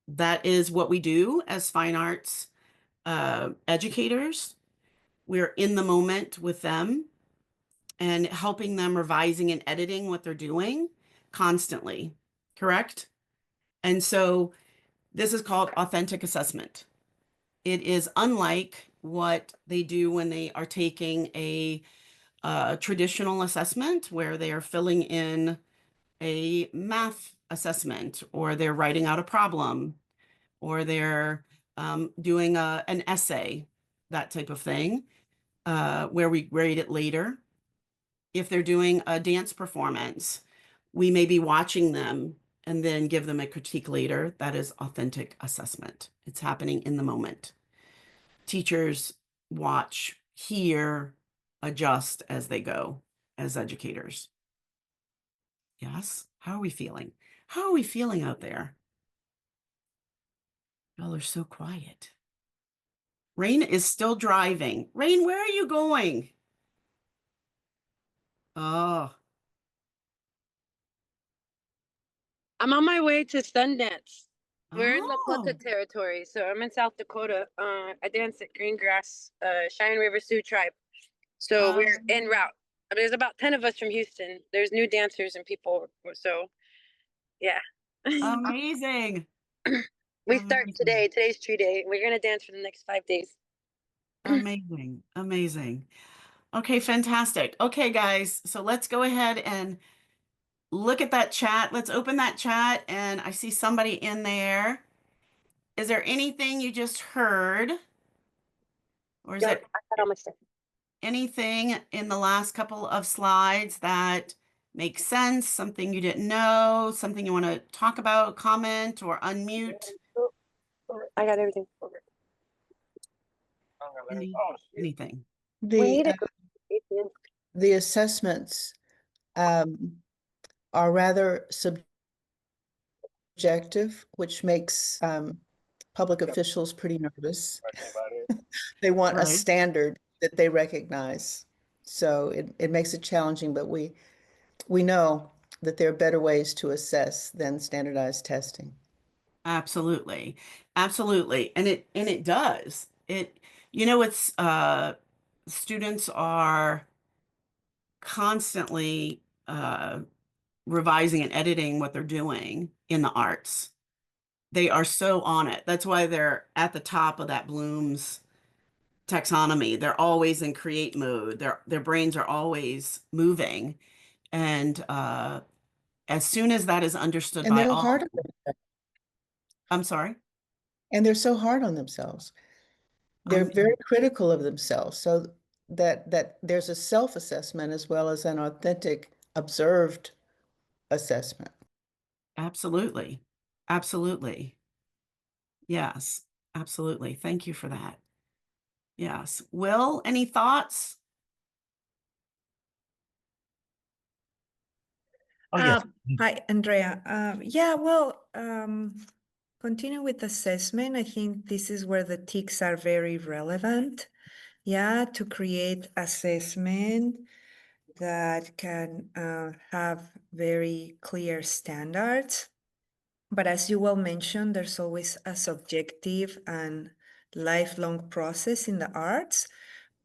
That is what we do as fine arts educators. We're in the moment with them and helping them revising and editing what they're doing constantly, correct? And so this is called authentic assessment. It is unlike what they do when they are taking a traditional assessment where they are filling in a math assessment, or they're writing out a problem, or they're doing an essay, that type of thing, where we grade it later. If they're doing a dance performance, we may be watching them and then give them a critique later. That is authentic assessment. It's happening in the moment. Teachers watch, hear, adjust as they go as educators. Yes? How are we feeling? How are we feeling out there? Y'all are so quiet. Rain is still driving. Rain, where are you going? Oh, I'm on my way to Sundance. We're in La Plata oh, territory, so I'm in South Dakota. I dance at Greengrass, Cheyenne River Sioux tribe. So we're en route. There's about 10 of us from Houston. There's new dancers and people. So yeah. amazing. We start Amazing. today. Today's tree day. We're gonna dance for the next 5 days. Amazing. Amazing. Okay, fantastic. Okay, guys, so let's go ahead and look at that chat. Let's open that chat, and I see somebody in there. Is there anything you just heard? Or is Yo, I there got all my stuff. anything in the last couple of slides that makes sense, something you didn't know, something you want to talk about, comment, or unmute? I got everything. Anything. We The need it. the assessments are rather objective, which makes public officials pretty nervous. They want a Right. standard that they recognize. So it makes it challenging, but we know that there are better ways to assess than standardized testing. Absolutely. Absolutely. And it does. It's students are constantly revising and editing what they're doing in the arts. They are so on it. That's why they're at the top of that Bloom's taxonomy. They're always in create mode. Their brains are always moving. And as soon as that is understood And by they're all, hard on themselves. I'm sorry. And they're so hard on themselves. They're I'm very critical of themselves. So that there's a self-assessment as well as an authentic, observed assessment. Absolutely. Absolutely. Yes, absolutely. Thank you for that. Yes. Will, any thoughts? Oh, yes. Hi, Andrea. Yeah, well, continue with assessment. I think this is where the TEKS are very relevant. Yeah, to create assessment that can have very clear standards. But as you well mentioned, there's always a subjective and lifelong process in the arts.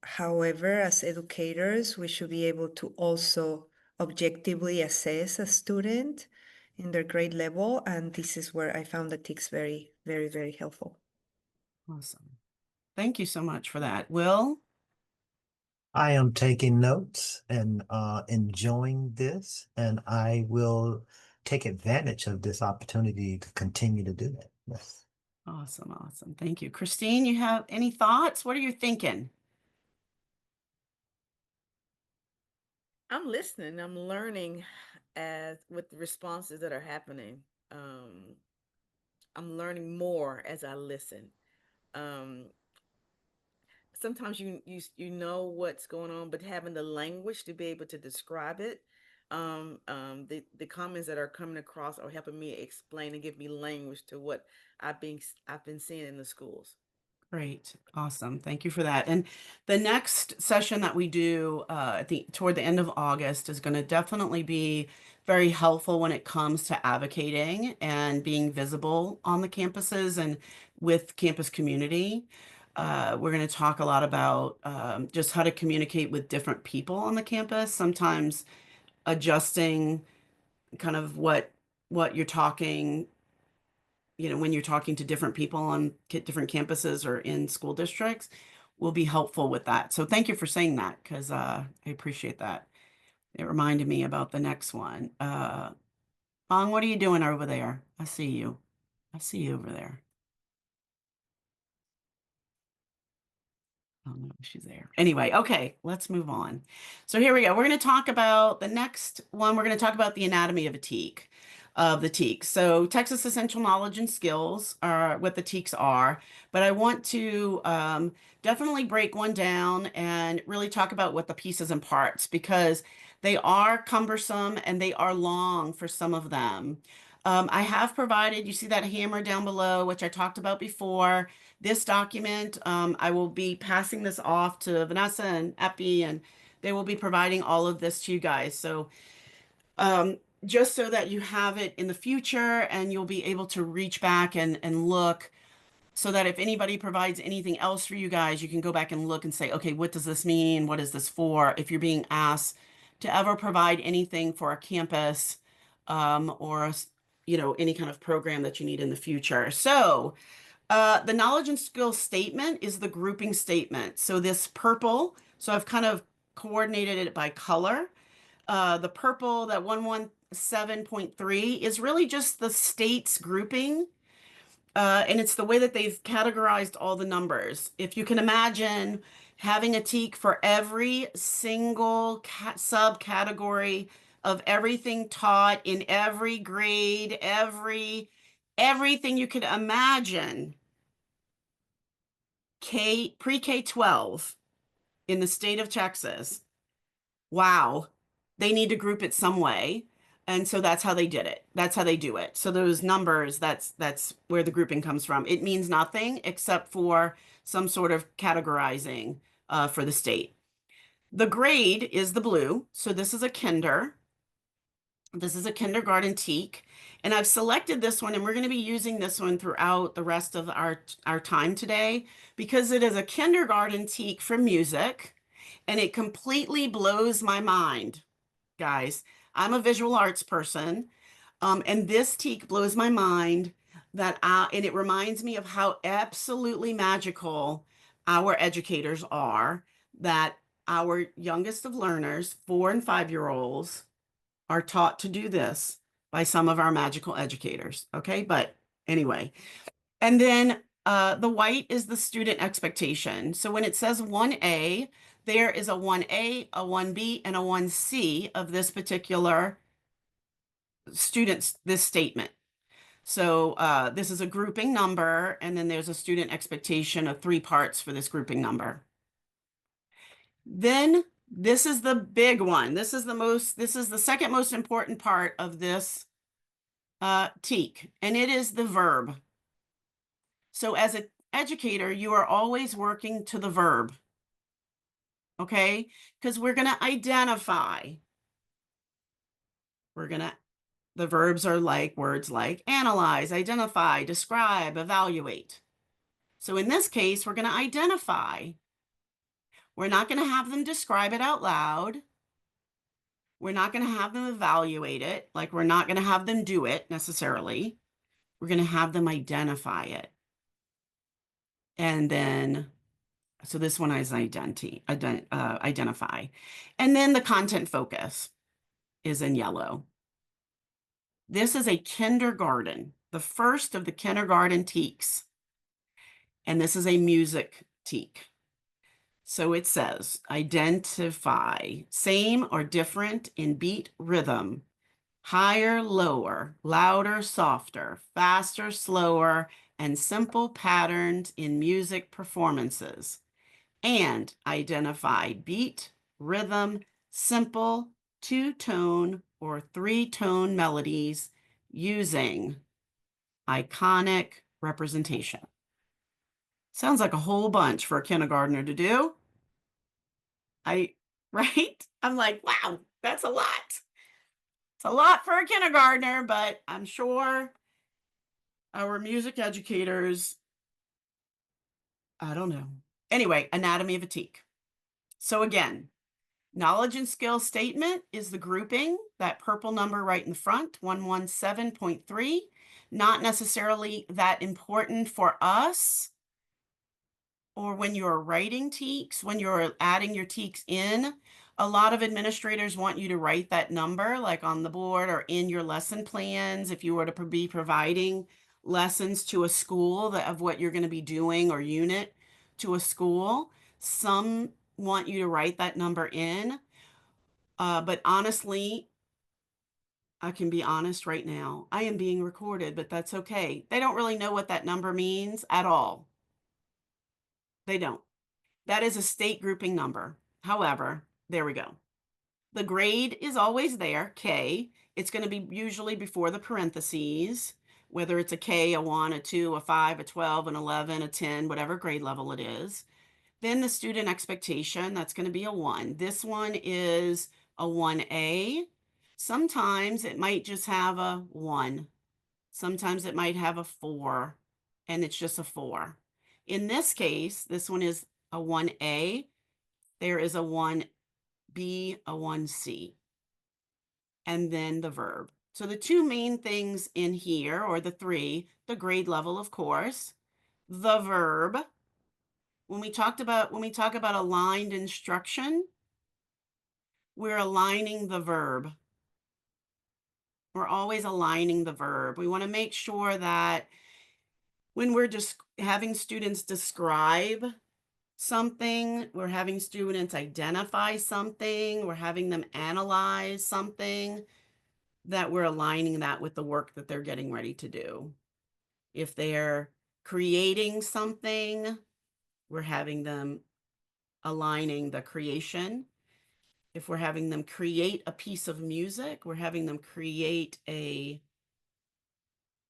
However, as educators, we should be able to also objectively assess a student in their grade level. And this is where I found the TEKS very, very, very helpful. Awesome. Thank you so much for that. Will? I am taking notes and enjoying this, and I will take advantage of this opportunity to continue to do that. Yes. Awesome. Awesome. Thank you. Christine, you have any thoughts? What are you thinking? I'm listening. I'm learning as with the responses that are happening. I'm learning more as I listen. Um, Sometimes you know what's going on, but having the language to be able to describe it, the comments that are coming across are helping me explain and give me language to what I've been seeing in the schools. Great. Awesome. Thank you for that. And the next session that we do toward the end of August is going to definitely be very helpful when it comes to advocating and being visible on the campuses and with campus community. We're going to talk a lot about just how to communicate with different people on the campus, sometimes adjusting kind of what you're talking, when you're talking to different people on different campuses or in school districts, will be helpful with that. So thank you for saying that, because I appreciate that. It reminded me about the next one. Bong, what are you doing over there? I see you. I see you over there. Oh no, she's there. Anyway, okay, let's move on. So here we go. We're going to talk about the next one. We're going to talk about the anatomy of the TEKS. So Texas Essential Knowledge and Skills are what the TEKS are, but I want to definitely break one down and really talk about what the pieces and parts, because they are cumbersome and they are long for some of them. I have provided, you see that hammer down below, which I talked about before. This document, I will be passing this off to Vanessa and Epi, and they will be providing all of this to you guys. So just so that you have it in the future and you'll be able to reach back and look, so that if anybody provides anything else for you guys, you can go back and look and say, okay, what does this mean? What is this for? If you're being asked to ever provide anything for a campus or any kind of program that you need in the future. So the knowledge and skill statement is the grouping statement. So this purple, so I've kind of coordinated it by color. The purple, that 117.3, is really just the state's grouping. And it's the way that they've categorized all the numbers. If you can imagine having a TEK for every single subcategory of everything taught in every grade, everything you could imagine, pre-K 12 in the state of Texas. Wow, they need to group it some way. And so that's how they did it. That's how they do it. So those numbers, that's where the grouping comes from. It means nothing except for some sort of categorizing for the state. The grade is the blue. So this is a kinder. This is a kindergarten TEK. And I've selected this one, and we're going to be using this one throughout the rest of our time today because it is a kindergarten TEK for music, and it completely blows my mind, guys. I'm a visual arts person, and this TEK blows my mind and it reminds me of how absolutely magical our educators are, that our youngest of learners, 4 and 5-year-olds, are taught to do this by some of our magical educators. Okay, but anyway, and then the white is the student expectation. So when it says 1A, there is a 1A, a 1B, and a 1C of this particular this statement. So this is a grouping number, and then there's a student expectation of 3 parts for this grouping number. Then this is the big one. This is the second most important part of this TEK, and it is the verb. So as an educator, you are always working to the verb, okay? Because we're going to identify. The verbs are like words like analyze, identify, describe, evaluate. So in this case, we're going to identify. We're not going to have them describe it out loud. We're not going to have them evaluate it. Like, we're not going to have them do it necessarily. We're going to have them identify it. And then, so this one is identify. And then the content focus is in yellow. This is a kindergarten, the first of the kindergarten TEKs. And this is a music TEK. So it says, identify same or different in beat rhythm, higher, lower, louder, softer, faster, slower, and simple patterns in music performances. And identify beat, rhythm, simple, 2-tone or 3-tone melodies using iconic representation. Sounds like a whole bunch for a kindergartner to do. Right? I'm like, wow, that's a lot. It's a lot for a kindergartner, but I'm sure our music educators, I don't know. Anyway, anatomy of a TEK. So again, knowledge and skill statement is the grouping, that purple number right in the front, 117.3. Not necessarily that important for us, or when you're writing TEKs, when you're adding your TEKs in. A lot of administrators want you to write that number like on the board or in your lesson plans if you were to be providing lessons to a school of what you're going to be doing or unit to a school. Some want you to write that number in. But honestly, I can be honest right now. I am being recorded, but that's okay. They don't really know what that number means at all. They don't. That is a state grouping number. However, there we go. The grade is always there, K. It's going to be usually before the parentheses, whether it's a K, a 1, a 2, a 5, a 12, an 11, a 10, whatever grade level it is. Then the student expectation, that's going to be a 1. This one is a 1A. Sometimes it might just have a 1. Sometimes it might have a 4, and it's just a 4. In this case, this one is a 1A. There is a 1B, a 1C, and then the verb. So the 2 main things in here, or the 3, the grade level, of course, the verb. When we talk about aligned instruction, we're aligning the verb. We're always aligning the verb. We want to make sure that when we're just having students describe something, we're having students identify something, we're having them analyze something, that we're aligning that with the work that they're getting ready to do. If they're creating something, we're having them aligning the creation. if we're having them create a piece of music, we're having them create a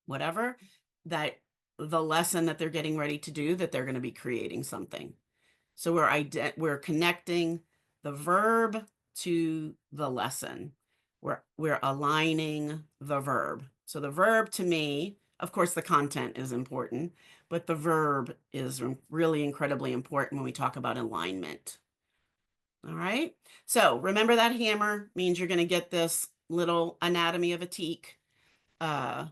whatever, that the lesson that they're getting ready to do, that they're going to be creating something. So we're connecting the verb to the lesson. We're aligning the verb. So the verb to me, of course, the content is important, but the verb is really incredibly important when we talk about alignment. All right. So remember that hammer means you're going to get this little anatomy of a teak. So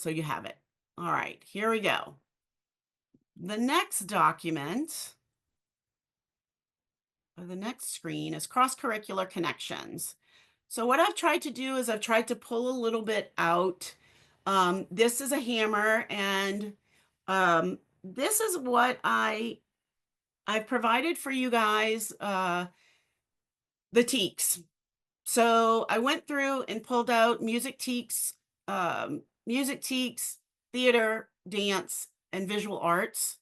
you have it. All right, here we go. The next document, or the next screen, is cross-curricular connections. So what I've tried to do is I've tried to pull a little bit out. This is a hammer, and this is what I've provided for you guys, the TEKS. So I went through and pulled out music TEKS, theater, dance, and visual arts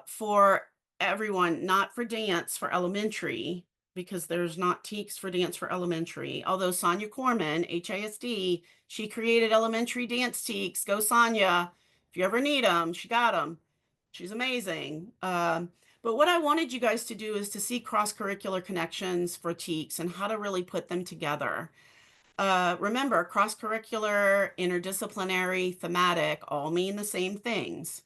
for everyone, not for dance for elementary, because there's not TEKS for dance for elementary. Although Sonia Corman, HISD, she created elementary dance TEKS. Go Sonia. If you ever need them, she got them. She's amazing. But what I wanted you guys to do is to see cross-curricular connections for TEKS and how to really put them together. Remember, cross-curricular, interdisciplinary, thematic all mean the same things.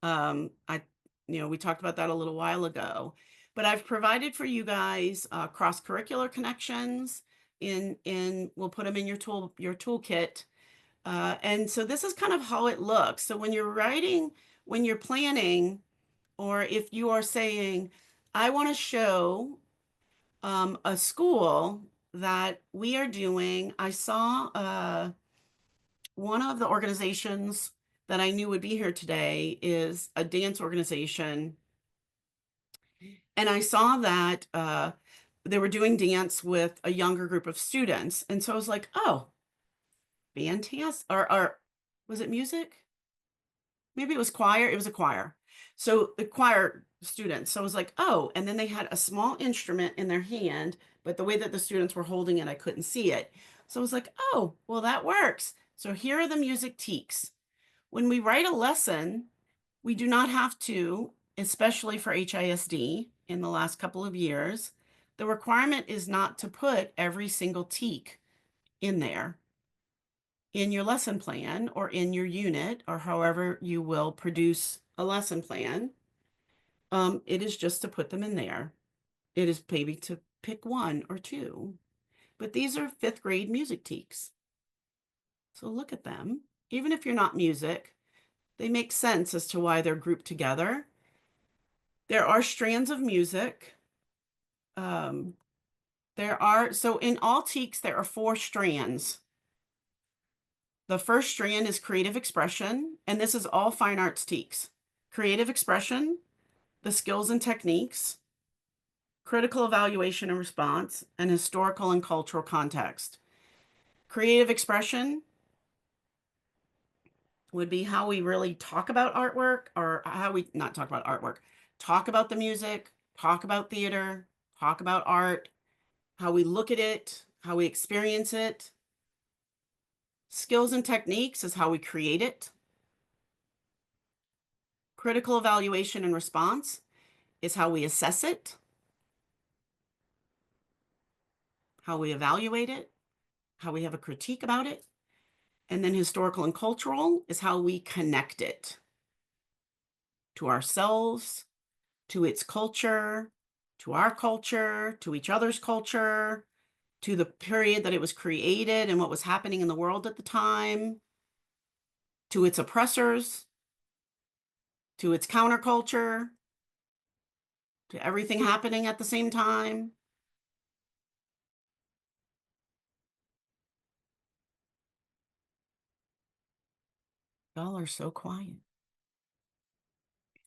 We talked about that a little while ago, but I've provided for you guys cross-curricular connections we'll put them in your toolkit. And so this is kind of how it looks. So when you're writing, when you're planning, or if you are saying, I want to show a school that we are doing, I saw one of the organizations that I knew would be here today is a dance organization. And I saw that they were doing dance with a younger group of students. And so I was like, oh, fantastic. Or was it music? Maybe it was choir. It was a choir. So the choir students. So I was like, oh, and then they had a small instrument in their hand, but the way that the students were holding it, I couldn't see it. So I was like, oh, well, that works. So here are the music TEKS. When we write a lesson, we do not have to, especially for HISD in the last couple of years, the requirement is not to put every single TEK in there in your lesson plan or in your unit or however you will produce a lesson plan. It is just to put them in there. It is maybe to pick one or two, but these are 5th grade music TEKS. So look at them. Even if you're not music, they make sense as to why they're grouped together. There are strands of music. So in all TEKS, there are 4 strands. The first strand is creative expression, and this is all fine arts TEKS. Creative expression, the skills and techniques, critical evaluation and response, and historical and cultural context. Creative expression would be how we really talk about artwork, or how we not talk about artwork, talk about the music, talk about theater, talk about art, how we look at it, how we experience it. Skills and techniques is how we create it. Critical evaluation and response is how we assess it, how we evaluate it, how we have a critique about it. And then historical and cultural is how we connect it to ourselves, to its culture, to our culture, to each other's culture, to the period that it was created and what was happening in the world at the time, to its oppressors, to its counterculture, to everything happening at the same time. Y'all are so quiet.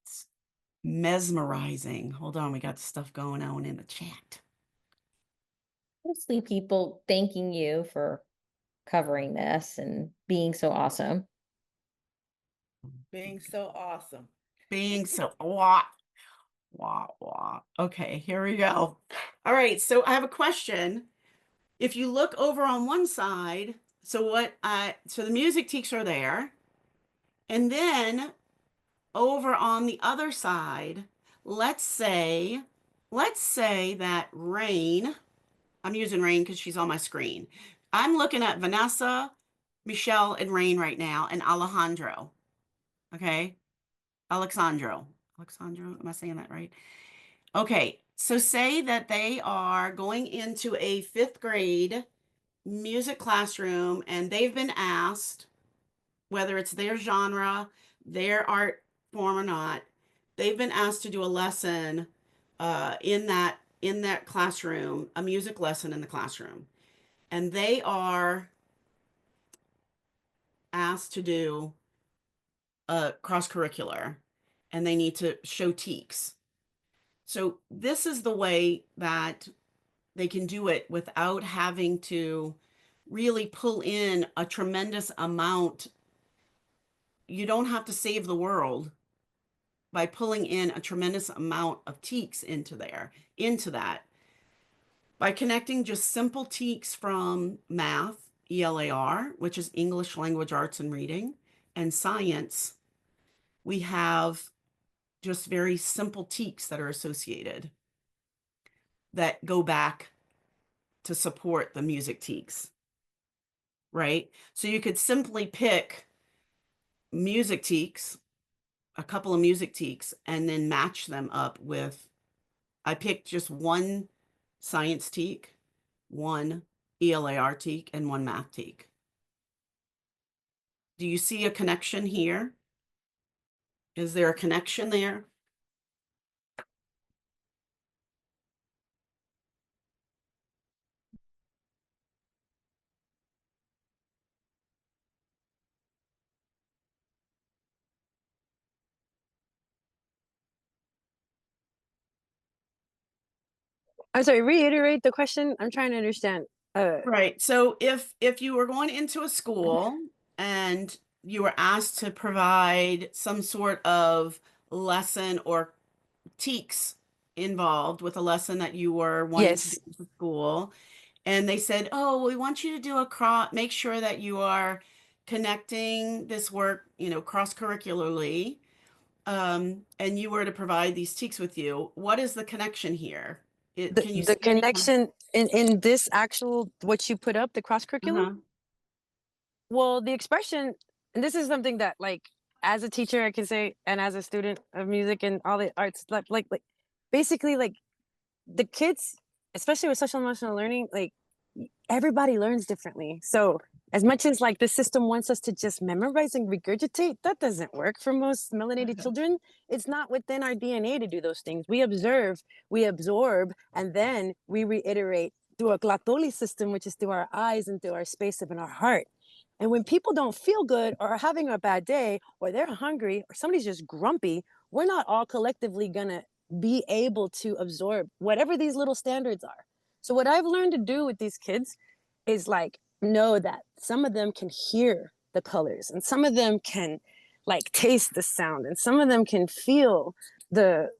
It's mesmerizing. Hold on, we got stuff going on in the chat. Mostly people thanking you for covering this and being so awesome. Being so awesome. Being so what? Wah, wah. Okay, here we go. All right, so I have a question. If you look over on one side, so the music teaks are there, and then over on the other side, let's say that Rain, I'm using Rain because she's on my screen. I'm looking at Vanessa, Michelle, and Rain right now, and Alejandro. Okay, Alexandro, am I saying that right? Okay, so say that they are going into a 5th grade music classroom and they've been asked, whether it's their genre, their art form or not, they've been asked to do a lesson in that classroom, a music lesson in the classroom. And they are asked to do a cross-curricular and they need to show TEKS. So this is the way that they can do it without having to really pull in a tremendous amount. You don't have to save the world by pulling in a tremendous amount of TEKS into that. By connecting just simple TEKS from math, ELAR, which is English Language Arts and Reading, and science, we have just very simple TEKS that are associated that go back to support the music TEKS, right? So you could simply pick music TEKS, a couple of music TEKS, and then match them up with, I picked just one science TEK, one ELAR TEK, and one math TEK. Do you see a connection here? Is there a connection there? I'm sorry, reiterate the question. I'm trying to understand. Right. So if you were going into a school and you were asked to provide some sort of lesson or TEKS involved with a lesson that you were wanting to do Yes. at school, and they said, "Oh, we want you to do make sure that you are connecting this work, cross-curricularly," and you were to provide these TEKS with you. What is the connection here? Can you The see any connection in this actual, what you put up, the cross curriculum? Uh-huh. Well, the expression, and this is something that, like, as a teacher, I can say, and as a student of music and all the arts, like basically, like, the kids, especially with social emotional learning, like, everybody learns differently. So as much as, like, the system wants us to just memorize and regurgitate, that doesn't work for most melanated children. It's not within our DNA to do those things. We observe, we absorb, and then we reiterate through a glottoli system, which is through our eyes and through our space of in our heart. And when people don't feel good or are having a bad day or they're hungry or somebody's just grumpy, we're not all collectively gonna be able to absorb whatever these little standards are. So what I've learned to do with these kids is, like, know that some of them can hear the colors and some of them can, like, taste the sound and some of them can feel the,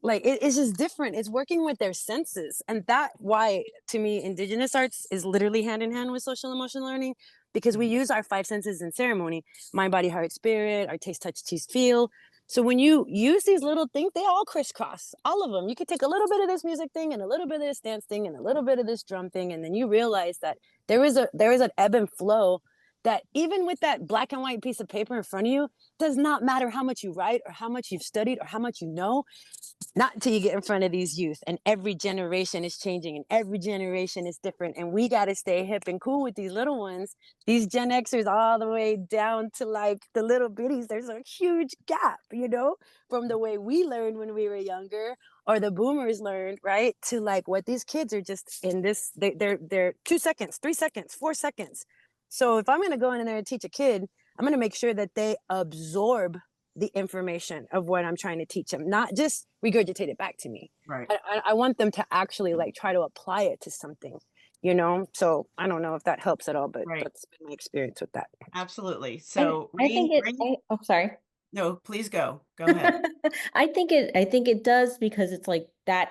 like, it's just different. It's working with their senses. And that why, to me, indigenous arts is literally hand in hand with social emotional learning, because we use our 5 senses in ceremony: mind, body, heart, spirit, our taste, touch, taste, feel. So when you use these little things, they all crisscross, all of them. You could take a little bit of this music thing and a little bit of this dance thing and a little bit of this drum thing, and then you realize that there is an ebb and flow, that even with that black and white piece of paper in front of you, does not matter how much you write or how much you've studied or how much you know. Not until you get in front of these youth, and every generation is changing and every generation is different, and we got to stay hip and cool with these little ones, these Gen Xers, all the way down to, like, the little bitties. There's a huge gap, from the way we learned when we were younger, or the boomers learned, right, to, like, what these kids are just in this. They're 2 seconds, 3 seconds, 4 seconds. So if I'm going to go in there and teach a kid, I'm going to make sure that they absorb the information of what I'm trying to teach them, not just regurgitate it back to me. Right. I want them to actually, like, try to apply it to something, So I don't know if that helps at all, but Right. that's been my experience with that. Absolutely. So I think Rain, oh, sorry. No, please go. Go ahead. I think it does, because it's like that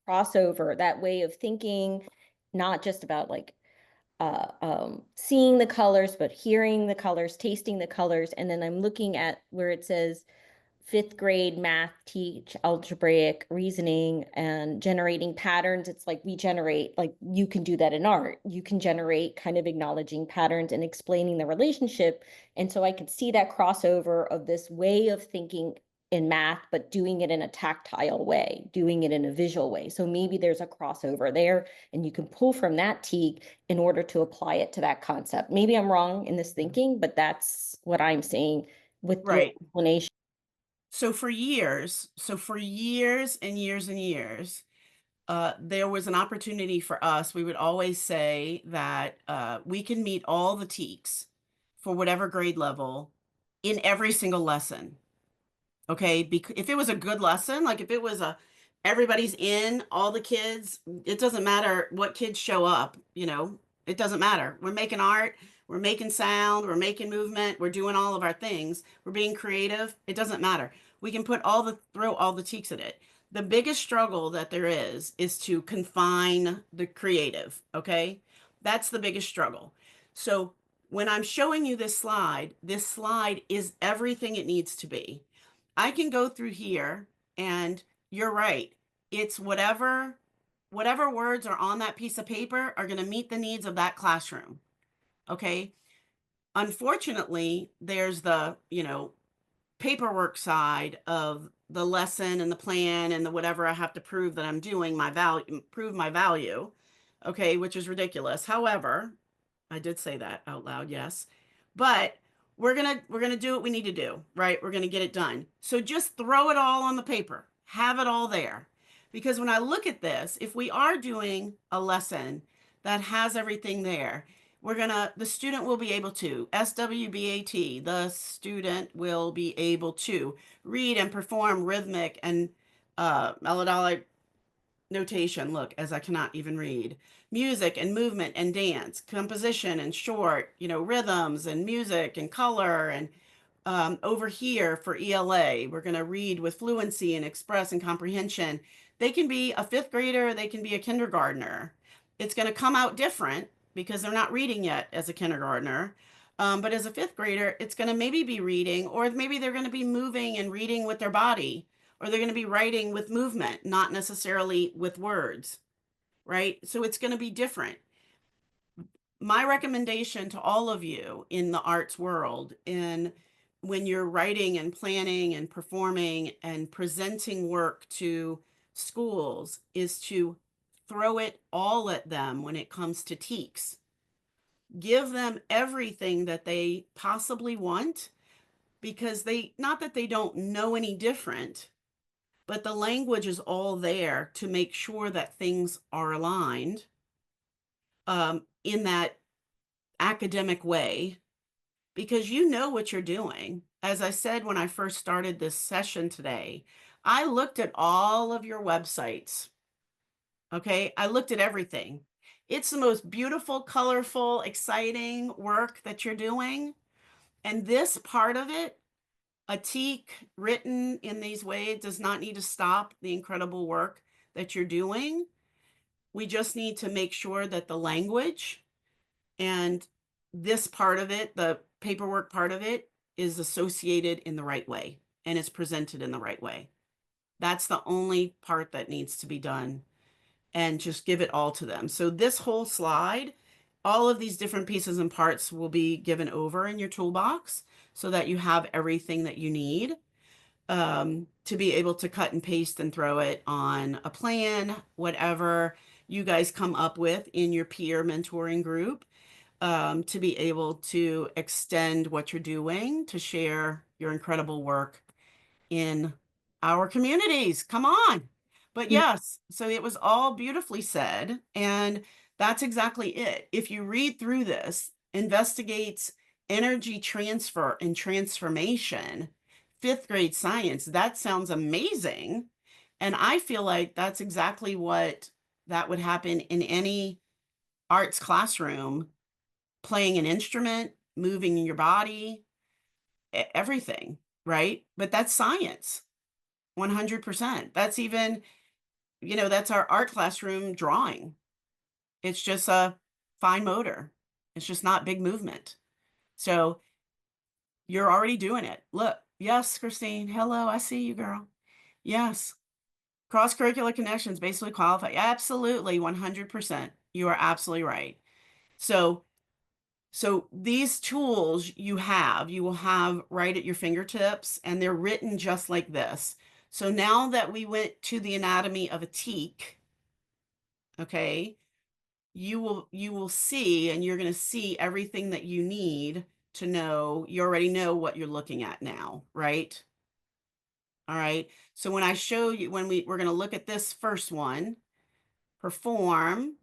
crossover, that way of thinking, not just about like seeing the colors, but hearing the colors, tasting the colors. And then I'm looking at where it says fifth grade math teach algebraic reasoning and generating patterns. It's like we generate, like you can do that in art. You can generate kind of acknowledging patterns and explaining the relationship. And so I could see that crossover of this way of thinking in math, but doing it in a tactile way, doing it in a visual way. So maybe there's a crossover there, and you can pull from that TEK in order to apply it to that concept. Maybe I'm wrong in this thinking, but that's what I'm saying with your Right. explanation. So for years and years and years, there was an opportunity for us. We would always say that we can meet all the TEKS for whatever grade level in every single lesson. Okay, because if it was a good lesson, like if it was a everybody's in, all the kids, it doesn't matter what kids show up, it doesn't matter. We're making art, we're making sound, we're making movement, we're doing all of our things, we're being creative. It doesn't matter. We can throw all the TEKS at it. The biggest struggle that there is to confine the creative. Okay, that's the biggest struggle. So when I'm showing you this slide is everything it needs to be. I can go through here, and you're right. It's whatever words are on that piece of paper are going to meet the needs of that classroom. Okay. Unfortunately, there's the, paperwork side of the lesson and the plan and the whatever I have to prove that I'm doing prove my value. Okay, which is ridiculous. However, I did say that out loud, yes. But we're gonna do what we need to do, right? We're gonna get it done. So just throw it all on the paper. Have it all there. Because when I look at this, if we are doing a lesson that has everything there, the student will be able to, SWBAT, the student will be able to read and perform rhythmic and melodic notation, look, as I cannot even read, music and movement and dance, composition and short, rhythms and music and color. And over here for ELA, we're going to read with fluency and express and comprehension. They can be a fifth grader, they can be a kindergartner. It's going to come out different because they're not reading yet as a kindergartner. But as a fifth grader, it's going to maybe be reading, or maybe they're going to be moving and reading with their body, or they're going to be writing with movement, not necessarily with words, right? So it's going to be different. My recommendation to all of you in the arts world, when you're writing and planning and performing and presenting work to schools, is to throw it all at them when it comes to TEKS. Give them everything that they possibly want, because not that they don't know any different, but the language is all there to make sure that things are aligned in that academic way, because you know what you're doing. As I said when I first started this session today, I looked at all of your websites. Okay, I looked at everything. It's the most beautiful, colorful, exciting work that you're doing. And this part of it, a TEK written in these ways, does not need to stop the incredible work that you're doing. We just need to make sure that the language and this part of it, the paperwork part of it, is associated in the right way and is presented in the right way. That's the only part that needs to be done, and just give it all to them. So this whole slide, all of these different pieces and parts will be given over in your toolbox so that you have everything that you need to be able to cut and paste and throw it on a plan, whatever you guys come up with in your peer mentoring group, to be able to extend what you're doing, to share your incredible work in our communities. Come on. But yes, so it was all beautifully said. And that's exactly it. If you read through this, investigates energy transfer and transformation, fifth grade science, that sounds amazing. And I feel like that's exactly what that would happen in any arts classroom, playing an instrument, moving your body, everything, right? But that's science, 100%. That's even, you know, that's our art classroom drawing. It's just a fine motor. It's just not big movement. So you're already doing it. Look, yes, Christine. Hello, I see you, girl. Yes. Cross-curricular connections basically qualify. Absolutely, 100%. You are absolutely right. So these tools you will have right at your fingertips, and they're written just like this. So now that we went to the anatomy of a teak, okay, you will see, and you're going to see everything that you need to know. You already know what you're looking at now, right? All right. So when I show you, when we're going to look at this first one, perform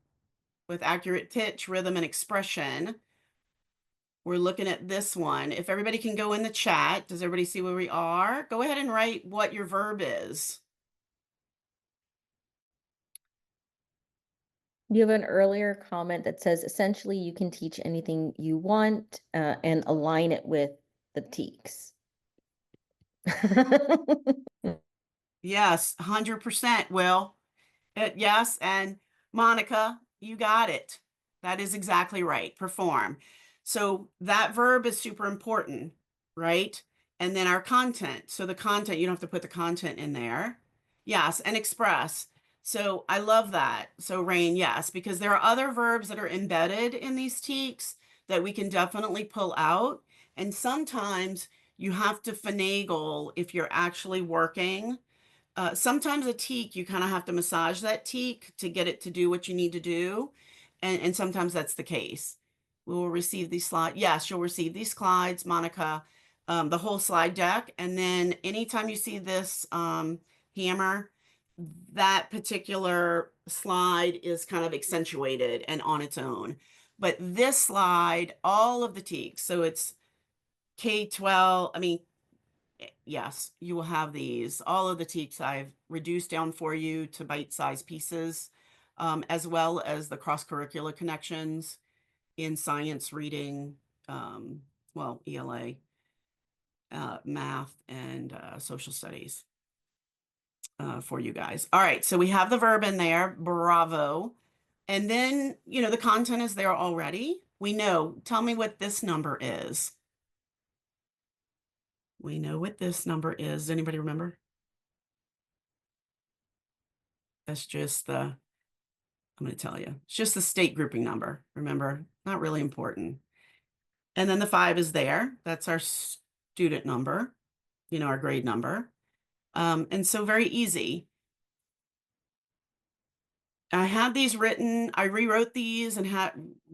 with accurate pitch, rhythm, and expression. We're looking at this one. If everybody can go in the chat, does everybody see where we are? Go ahead and write what your verb is. You have an earlier comment that says, essentially, you can teach anything you want and align it with the TEKS. Yes, 100%, Will. Yes, and Monica, you got it. That is exactly right. Perform. So that verb is super important, right? And then our content. So the content, you don't have to put the content in there. Yes, and express. So I love that. So Rain, yes, because there are other verbs that are embedded in these TEKS that we can definitely pull out. And sometimes you have to finagle if you're actually working. Sometimes a teak, you kind of have to massage that teak to get it to do what you need to do. And sometimes that's the case. We will receive these slides. Yes, you'll receive these slides, Monica, the whole slide deck. And then anytime you see this hammer, that particular slide is kind of accentuated and on its own. But this slide, all of the teaks, so it's K-12, I mean, yes, you will have these. All of the TEKS I've reduced down for you to bite-sized pieces, as well as the cross-curricular connections in science, reading, well, ELA, math, and social studies for you guys. All right, so we have the verb in there, bravo. And then, you know, the content is there already. We know, tell me what this number is. We know what this number is. Does anybody remember? That's just the, I'm going to tell you, it's just the state grouping number. Remember, not really important. And then the 5 is there. That's our student number, you know, our grade number. And so very easy. I had these written, I rewrote these and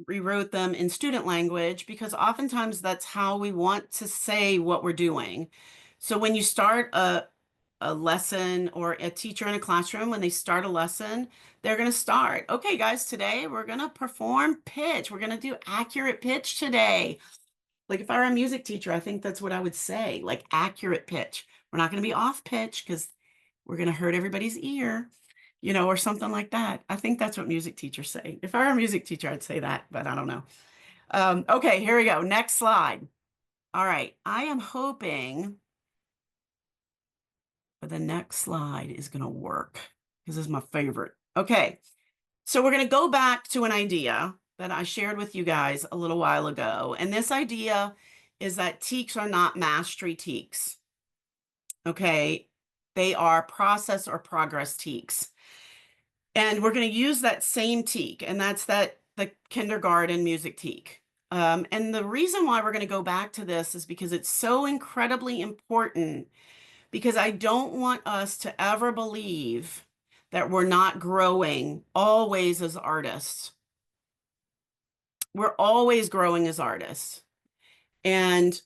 rewrote them in student language because oftentimes that's how we want to say what we're doing. So when you start a lesson, or a teacher in a classroom, when they start a lesson, they're going to start, okay, guys, today we're going to perform pitch. We're going to do accurate pitch today. Like if I were a music teacher, I think that's what I would say, like accurate pitch. We're not going to be off pitch because we're going to hurt everybody's ear, you know, or something like that. I think that's what music teachers say. If I were a music teacher, I'd say that, but I don't know. Okay, here we go. Next slide. All right, I am hoping but the next slide is going to work because this is my favorite. Okay, so we're going to go back to an idea that I shared with you guys a little while ago. And this idea is that TEKS are not mastery TEKS. Okay, they are process or progress TEKS. And we're going to use that same TEK, and that's the kindergarten music TEK. And the reason why we're going to go back to this is because it's so incredibly important, because I don't want us to ever believe that we're not growing always as artists. We're always growing as artists. And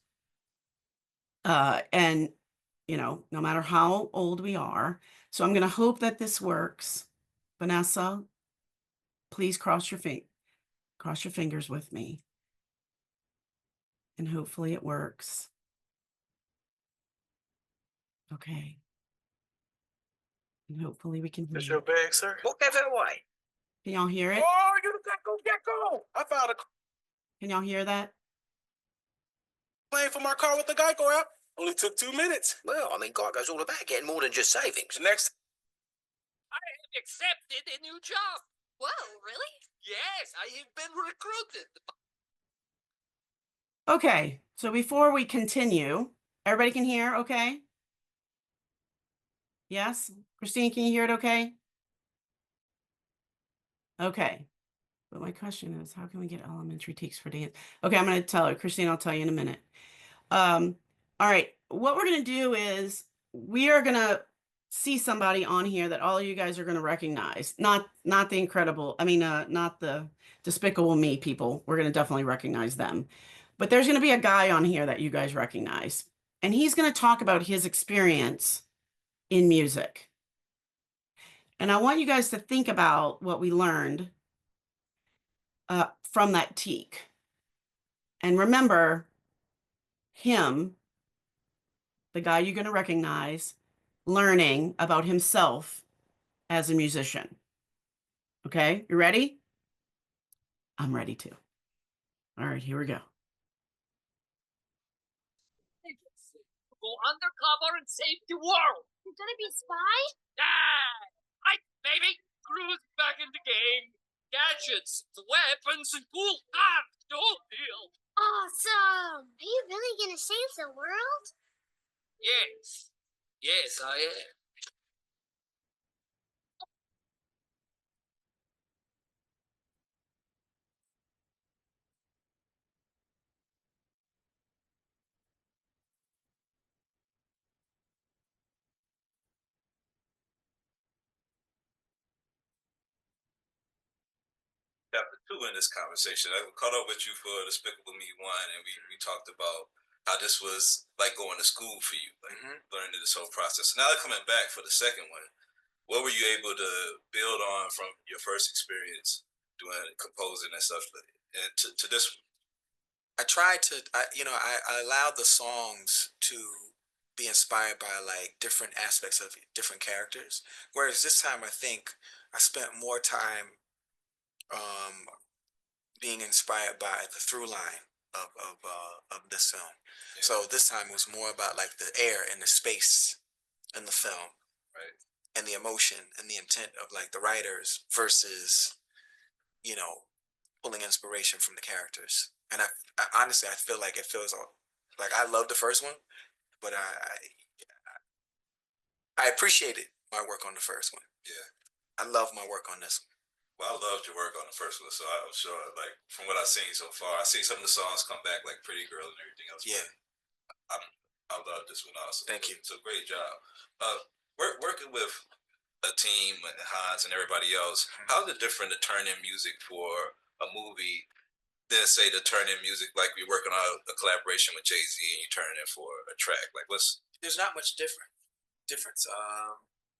you know, no matter how old we are. So I'm going to hope that this works. Vanessa, please cross your fingers with me. And hopefully it works. Okay. And hopefully we can hear Is your bag, sir? Okay, that way. Can y'all hear it? Oh, you Gecko. I found a Can y'all hear that? claim for my car with the Geico app. Only took 2 minutes. Well, I mean, God goes all about getting more than just savings. Next. I have accepted a new job. Whoa, really? Yes, I have been recruited. Okay, so before we continue, everybody can hear, okay? Yes? Christine, can you hear it okay? Okay. But my question is, how can we get elementary TEKS for dance? Okay, I'm going to tell her. Christine, I'll tell you in a minute. All right, what we're going to do is we are going to see somebody on here that all of you guys are going to recognize. Not the incredible, not the Despicable Me people. We're going to definitely recognize them. But there's going to be a guy on here that you guys recognize. And he's going to talk about his experience in music. And I want you guys to think about what we learned from that TEK. And remember him, the guy you're going to recognize, learning about himself as a musician. Okay, you ready? I'm ready to. All right, here we go. Go undercover and save the world. You're gonna be a spy? Ah, hi, baby. Crew's back in the game. Gadgets, weapons, and cool cars. The whole deal. Awesome! Are you really gonna save the world? Yes. Yes, I am. Chapter 2 in this conversation. I caught up with you for Despicable Me 1, and we talked about how this was like going to school for you, like learning this whole process. Now they're coming back for the second one. What were you able to build on from your first experience doing composing and stuff, and to this one? I tried to, I allowed the songs to be inspired by like different aspects of different characters. Whereas this time, I think I spent more time being inspired by the through line of this film. Yeah. So this time it was more about like the air and the space in the film, Right. and the emotion and the intent of like the writers versus, pulling inspiration from the characters. And I honestly, I feel like it feels like I love the first one, but I appreciated my work on the first one. Yeah. I love my work on this one. Well, I loved your work on the first one, so I'm sure, like, from what I've seen so far, I've seen some of the songs come back, like Pretty Girl and everything else. Yeah. I love this one also. Thank you. So great job. Working with a team and Hans and everybody else, how is it different to turn in music for a movie than say to turn in music like you're working on a collaboration with Jay-Z and you turn it in for a track? Like, There's not much difference.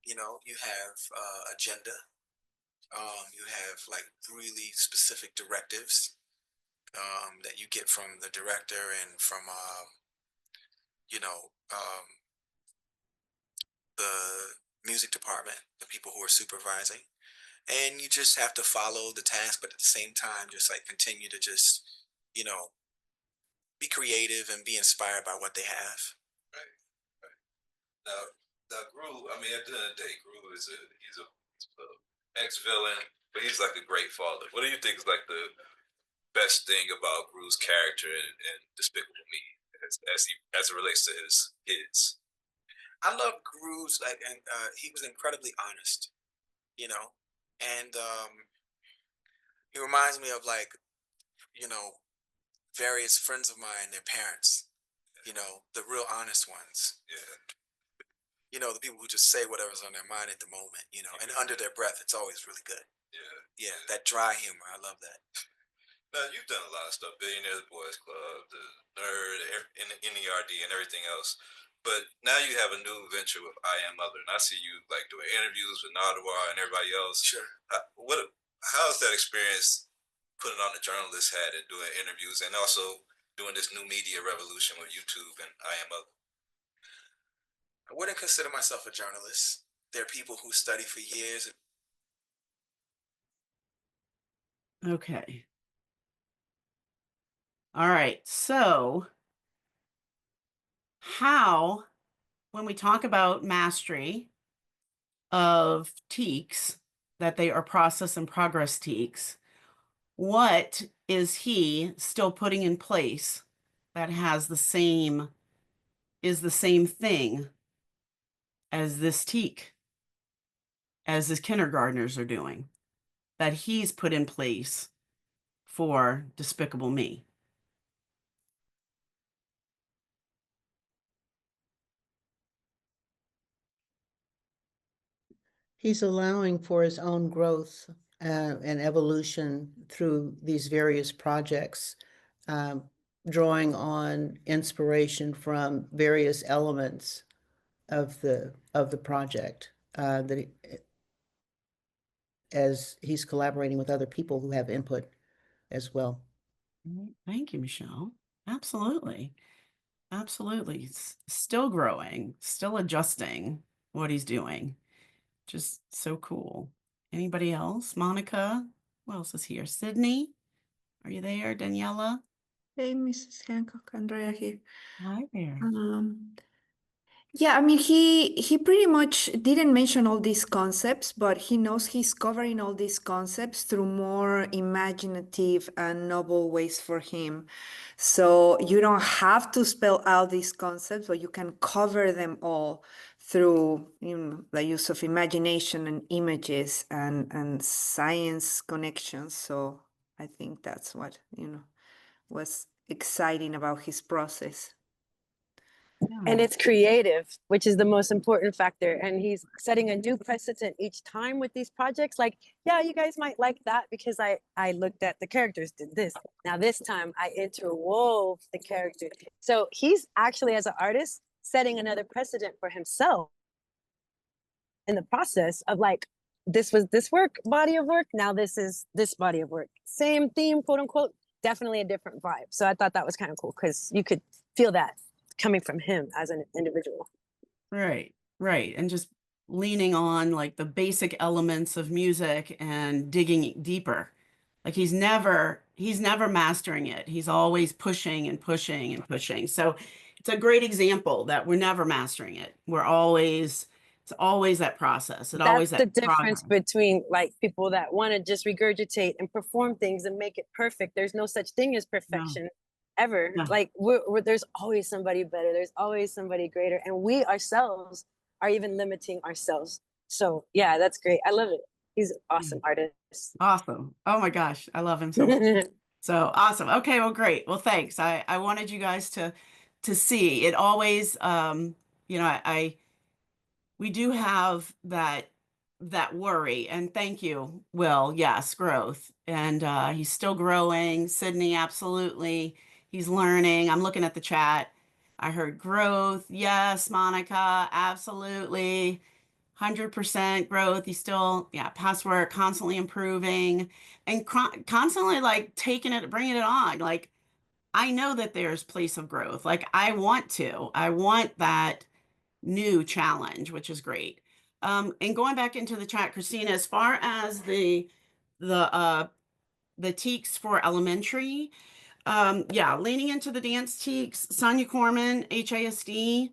You have agenda. You have like really specific directives that you get from the director and from the music department, the people who are supervising, and you just have to follow the task, but at the same time, just like continue to just be creative and be inspired by what they have. Right. Now Gru, I mean, at the end of the day, Gru is he's a ex-villain, but he's like a great father. What do you think is like the best thing about Gru's character in Despicable Me as it relates to his kids? I love Gru's and he was incredibly honest, and he reminds me of various friends of mine, their parents, the real honest ones. Yeah. The people who just say whatever's on their mind at the moment, and under their breath, it's always really good. Yeah, that dry humor, I love that. Now, you've done a lot of stuff, Billionaires Boys Club, the Nerd, NERD, and everything else. But now you have a new venture with I Am Mother, and I see you like doing interviews with Nardwar and everybody else. Sure. How's that experience putting on the journalist hat and doing interviews and also doing this new media revolution with YouTube and I Am Mother? I wouldn't consider myself a journalist. There are people who study for years. Okay. All right. So how, when we talk about mastery of TEKS, that they are process and progress TEKS, what is he still putting in place that has the same thing as this TEK, as his kindergartners are doing, that he's put in place for Despicable Me? He's allowing for his own growth and evolution through these various projects, drawing on inspiration from various elements of the project as he's collaborating with other people who have input as well. Thank you, Michelle. Absolutely. Absolutely. Still growing, still adjusting what he's doing. Just so cool. Anybody else? Monica? Who else is here? Sydney? Are you there? Daniela? Hey, Mrs. Hancock, Andrea here. Hi there. Yeah, I mean, he pretty much didn't mention all these concepts, but he knows he's covering all these concepts through more imaginative and novel ways for him. So you don't have to spell out these concepts, but you can cover them all through, the use of imagination and images and science connections. So I think that's what, was exciting about his process. And it's creative, which is the most important factor. And he's setting a new precedent each time with these projects. Like, yeah, you guys might like that because I looked at the characters did this. Now this time I interwove the character. So he's actually, as an artist, setting another precedent for himself in the process of like, this was this body of work. Now this is this body of work. Same theme, quote unquote, definitely a different vibe. So I thought that was kind of cool because you could feel that coming from him as an individual. Right. And just leaning on like the basic elements of music and digging deeper. Like he's never mastering it. He's always pushing and pushing and pushing. So it's a great example that we're never mastering it. It's always that process. That's the difference between like people that want to just regurgitate and perform things and make it perfect. There's no such thing as perfection. Ever. Like there's always somebody better, there's always somebody greater, and we ourselves are even limiting ourselves. So yeah, that's great. I love it. He's an awesome artist. Awesome. Oh my gosh, I love him so much. So awesome. Okay, well, great. Well, thanks. I wanted you guys to see it. Always we do have that worry, and thank you, Will. Yes, growth. And he's still growing. Sydney, absolutely. He's learning. I'm looking at the chat. I heard growth. Yes, Monica, absolutely. 100% growth. He's still, past work, constantly improving and constantly like taking it, bringing it on. Like, I know that there's place of growth. Like, I want that new challenge, which is great. And going back into the chat, Christina, as far as the TEKS for elementary, leaning into the dance TEKS, Sonia Corman, HISD,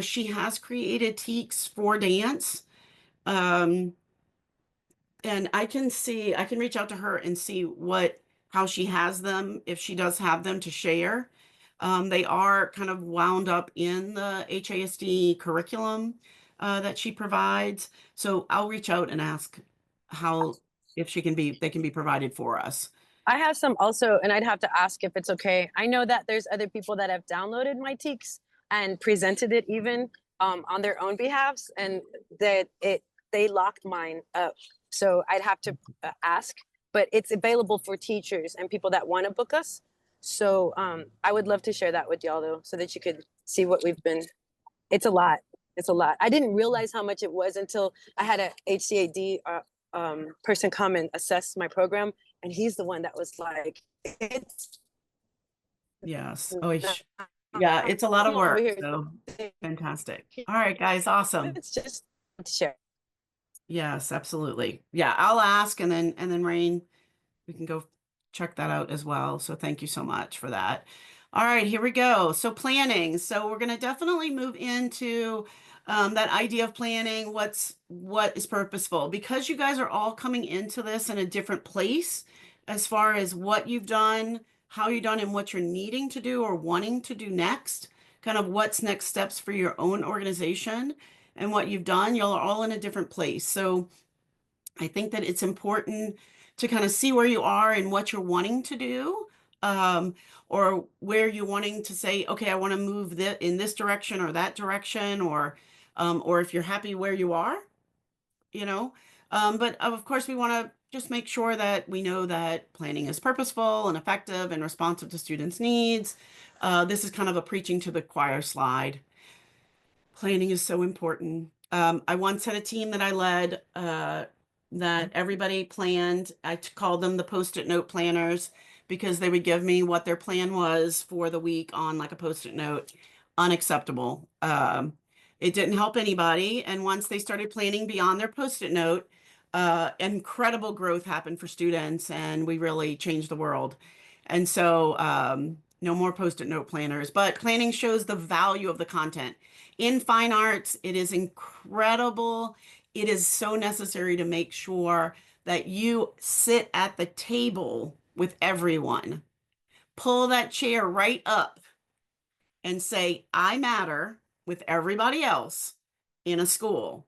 she has created TEKS for dance. And I can reach out to her and see how she has them, if she does have them to share. They are kind of wound up in the HISD curriculum that she provides. So I'll reach out and ask if they can be provided for us. I have some also, and I'd have to ask if it's okay. I know that there's other people that have downloaded my TEKS and presented it even on their own behalves, and that they locked mine up. So I'd have to ask, but it's available for teachers and people that want to book us. So I would love to share that with y'all though, so that you could see what we've been. It's a lot. It's a lot. I didn't realize how much it was until I had a HCAD person come and assess my program, and he's the one that was like, it's. Yes. Oh, yeah, it's a lot of work. So fantastic. All right, guys. Awesome. It's just to share. Yes, absolutely. Yeah, I'll ask, and then Rain, we can go check that out as well. So thank you so much for that. All right, here we go. So planning. So we're going to definitely move into that idea of planning. What is purposeful? Because you guys are all coming into this in a different place as far as what you've done, how you've done, and what you're needing to do or wanting to do next. Kind of what's next steps for your own organization and what you've done. Y'all are all in a different place. So I think that it's important to kind of see where you are and what you're wanting to do, or where you're wanting to say, okay, I want to move in this direction or that direction, or if you're happy where you are, you know. But of course, we want to just make sure that we know that planning is purposeful and effective and responsive to students' needs. This is kind of a preaching to the choir slide. Planning is so important. I once had a team that I led that everybody planned. I called them the Post-it note planners because they would give me what their plan was for the week on like a Post-it note. Unacceptable. It didn't help anybody. And once they started planning beyond their Post-it note, incredible growth happened for students, and we really changed the world. And so, no more Post-it note planners, but planning shows the value of the content. In fine arts, it is incredible. It is so necessary to make sure that you sit at the table with everyone. Pull that chair right up and say, I matter with everybody else in a school.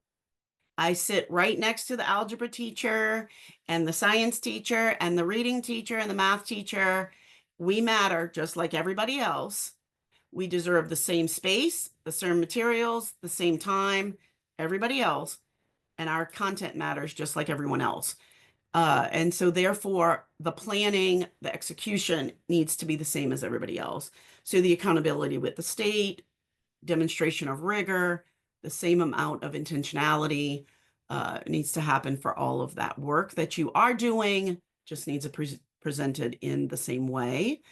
I sit right next to the algebra teacher and the science teacher and the reading teacher and the math teacher. We matter just like everybody else. We deserve the same space, the same materials, the same time, everybody else, and our content matters just like everyone else. And so therefore, the planning, the execution needs to be the same as everybody else. So the accountability with the state, demonstration of rigor, the same amount of intentionality needs to happen for all of that work that you are doing, just needs to presented in the same way.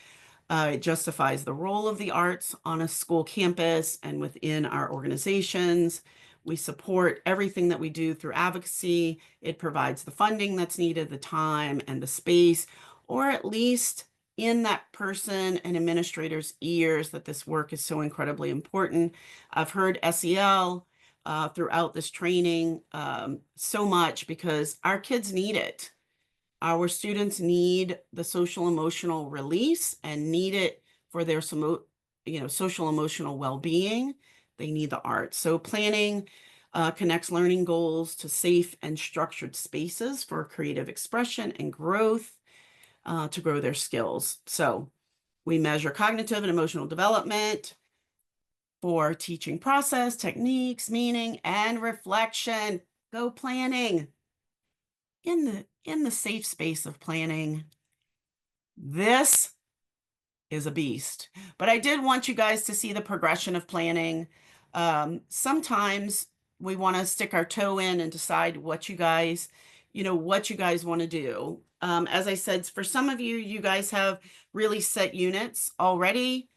It justifies the role of the arts on a school campus and within our organizations. We support everything that we do through advocacy. It provides the funding that's needed, the time and the space, or at least in that person and administrator's ears that this work is so incredibly important. I've heard SEL throughout this training so much because our kids need it. Our students need the social emotional release and need it for their social emotional well-being. They need the arts. So planning connects learning goals to safe and structured spaces for creative expression and growth to grow their skills. So we measure cognitive and emotional development for teaching process, techniques, meaning, and reflection. Go planning. In the safe space of planning, this is a beast. But I did want you guys to see the progression of planning. Sometimes we want to stick our toe in and decide what you guys want to do. As I said, for some of you, you guys have really set units already.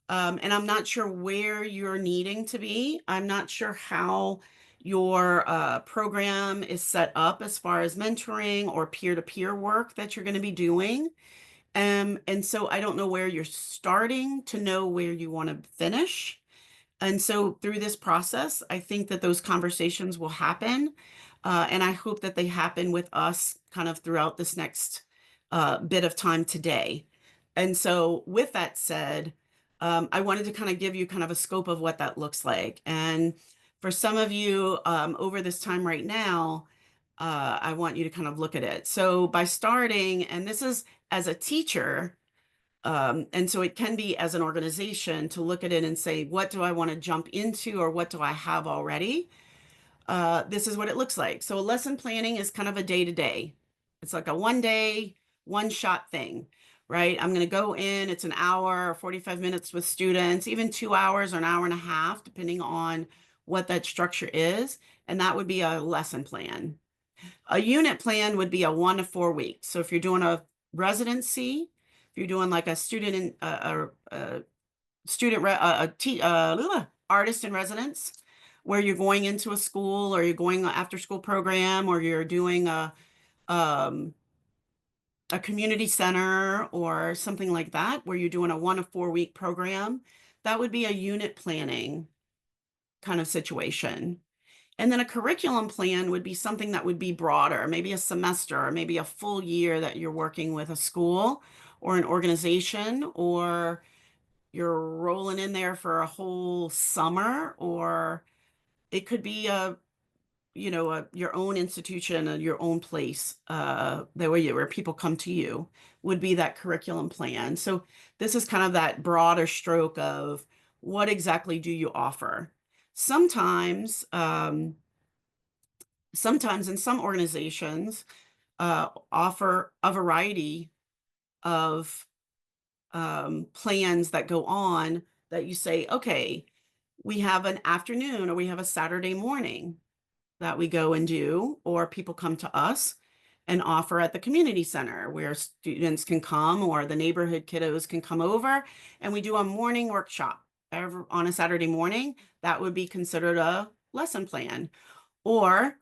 And I'm not sure where you're needing to be. I'm not sure how your program is set up as far as mentoring or peer-to-peer work that you're going to be doing. And so I don't know where you're starting to know where you want to finish. And so through this process, I think that those conversations will happen. And I hope that they happen with us kind of throughout this next bit of time today. And so with that said, I wanted to kind of give you kind of a scope of what that looks like. And for some of you over this time right now, I want you to kind of look at it. So by starting, and this is as a teacher, and so it can be as an organization to look at it and say, what do I want to jump into or what do I have already? This is what it looks like. So a lesson planning is kind of a day-to-day. It's like a one-day, one-shot thing, right? I'm going to go in, it's an hour or 45 minutes with students, even 2 hours or an hour and a half, depending on what that structure is. And that would be a lesson plan. A unit plan would be a 1 to 4 weeks. So if you're doing a residency, if you're doing like a student artist in residence, where you're going into a school or you're going after school program or you're doing a a community center or something like that, where you're doing a 1 to 4 week program, that would be a unit planning kind of situation. And then a curriculum plan would be something that would be broader, maybe a semester, or maybe a full year that you're working with a school or an organization, or you're rolling in there for a whole summer, or it could be your own institution and your own place, where people come to you, would be that curriculum plan. So this is kind of that broader stroke of what exactly do you offer. Sometimes in some organizations offer a variety of plans that go on, that you say, okay, we have an afternoon or we have a Saturday morning that we go and do, or people come to us and offer at the community center where students can come, or the neighborhood kiddos can come over, and we do a morning workshop on a Saturday morning. That would be considered a lesson plan. Or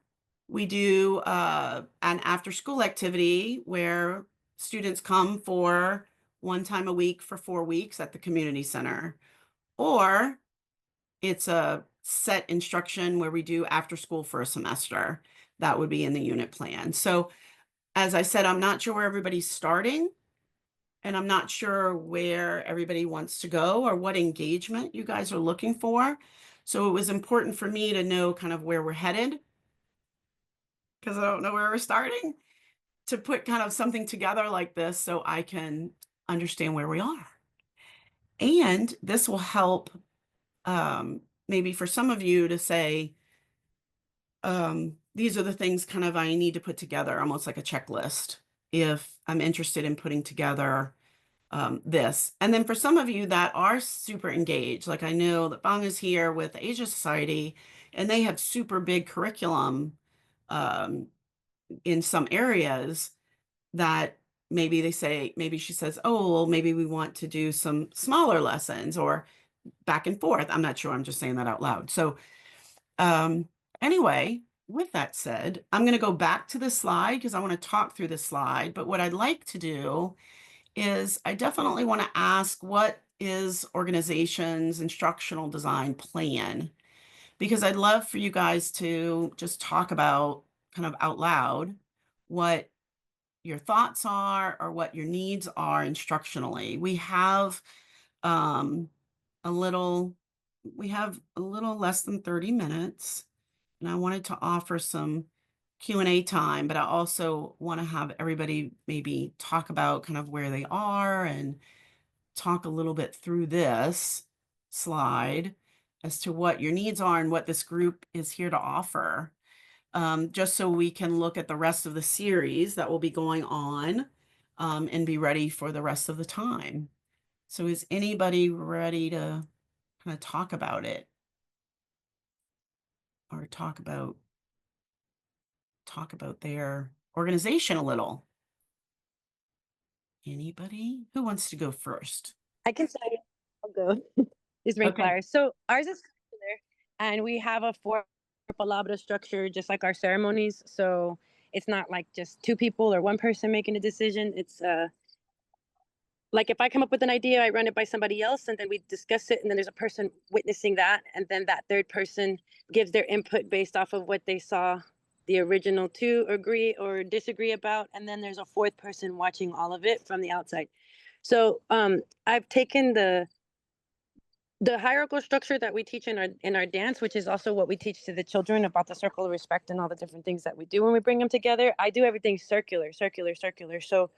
we do an after school activity where students come for 1 time a week for 4 weeks at the community center. Or it's a set instruction where we do after school for a semester. That would be in the unit plan. So as I said, I'm not sure where everybody's starting, and I'm not sure where everybody wants to go or what engagement you guys are looking for. So it was important for me to know kind of where we're headed, because I don't know where we're starting, to put kind of something together like this so I can understand where we are. And this will help maybe for some of you to say, these are the things kind of I need to put together, almost like a checklist, if I'm interested in putting together this. And then for some of you that are super engaged, like I know that Bong is here with the Asia Society, and they have super big curriculum in some areas, that maybe she says, oh, well, maybe we want to do some smaller lessons or back and forth. I'm not sure. I'm just saying that out loud. So anyway, with that said, I'm going to go back to the slide because I want to talk through the slide. But what I'd like to do is I definitely want to ask, what is organization's instructional design plan? Because I'd love for you guys to just talk about kind of out loud what your thoughts are or what your needs are instructionally. We have a little less than 30 minutes, and I wanted to offer some Q&A time, but I also want to have everybody maybe talk about kind of where they are and talk a little bit through this slide as to what your needs are and what this group is here to offer. Just so we can look at the rest of the series that will be going on and be ready for the rest of the time. So is anybody ready to kind of talk about it? Or talk about their organization a little? Anybody? Who wants to go first? I can say I'll go. These ring flyers. So ours is circular, and we have a 4 palabra structure, just like our ceremonies. So it's not like just 2 people or 1 person making a decision. It's like if I come up with an idea, I run it by somebody else, and then we discuss it, and then there's a person witnessing that, and then that third person gives their input based off of what they saw the original 2 agree or disagree about, and then there's a 4th person watching all of it from the outside. So I've taken the hierarchical structure that we teach in our dance, which is also what we teach to the children about the circle of respect and all the different things that we do when we bring them together. I do everything circular. So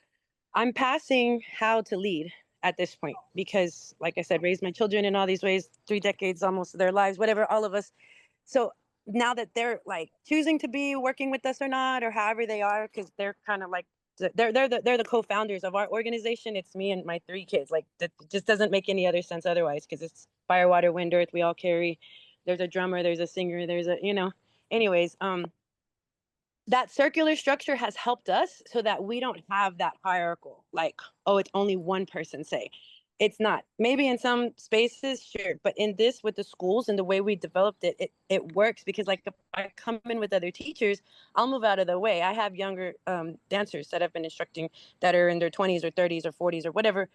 I'm passing how to lead at this point because, like I said, raised my children in all these ways, 3 decades almost of their lives, whatever, all of us. So now that they're like choosing to be working with us or not, or however they are, because they're kind of like they're the co-founders of our organization. It's me and my 3 kids. Like that just doesn't make any other sense otherwise, because it's fire, water, wind, earth. We all carry. There's a drummer. There's a singer. There's a Anyways, that circular structure has helped us so that we don't have that hierarchical, like, oh, it's only one person say. it's not. Maybe in some spaces, sure, but in this, with the schools and the way we developed it, it works because, like, if I come in with other teachers, I'll move out of the way. I have younger dancers that I've been instructing that are in their 20s or 30s or 40s or whatever,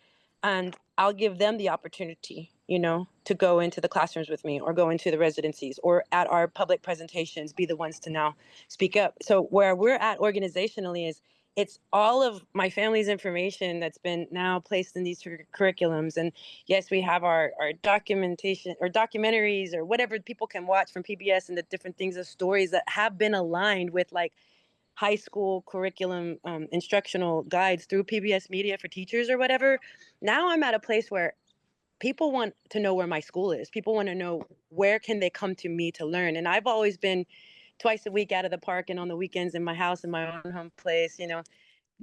and I'll give them the opportunity, you know, to go into the classrooms with me or go into the residencies or at our public presentations, be the ones to now speak up. So where we're at organizationally is it's all of my family's information that's been now placed in these curriculums. And yes, we have our documentation or documentaries or whatever people can watch from PBS and the different things of stories that have been aligned with like high school curriculum instructional guides through PBS media for teachers or whatever. Now I'm at a place where people want to know where my school is. People want to know where can they come to me to learn. And I've always been twice a week out of the park and on the weekends in my house, in my own home place, you know,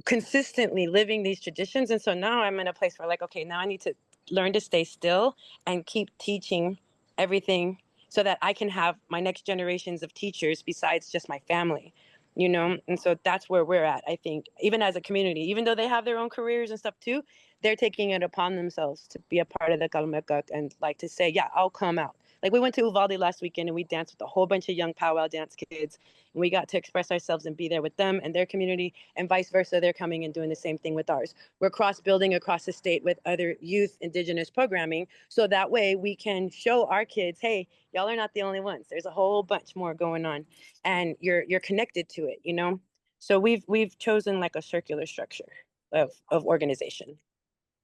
consistently living these traditions. And so now I'm in a place where, like, okay, now I need to learn to stay still and keep teaching everything so that I can have my next generations of teachers besides just my family, you know? And so that's where we're at, I think, even as a community, even though they have their own careers and stuff too, they're taking it upon themselves to be a part of the Kalmekak and like to say, yeah, I'll come out. Like we went to Uvalde last weekend and we danced with a whole bunch of young powwow dance kids. And we got to express ourselves and be there with them and their community, and vice versa. They're coming and doing the same thing with ours. We're cross building across the state with other youth indigenous programming. So that way we can show our kids, hey, y'all are not the only ones. There's a whole bunch more going on and you're connected to it, you know? So we've chosen like a circular structure of organization.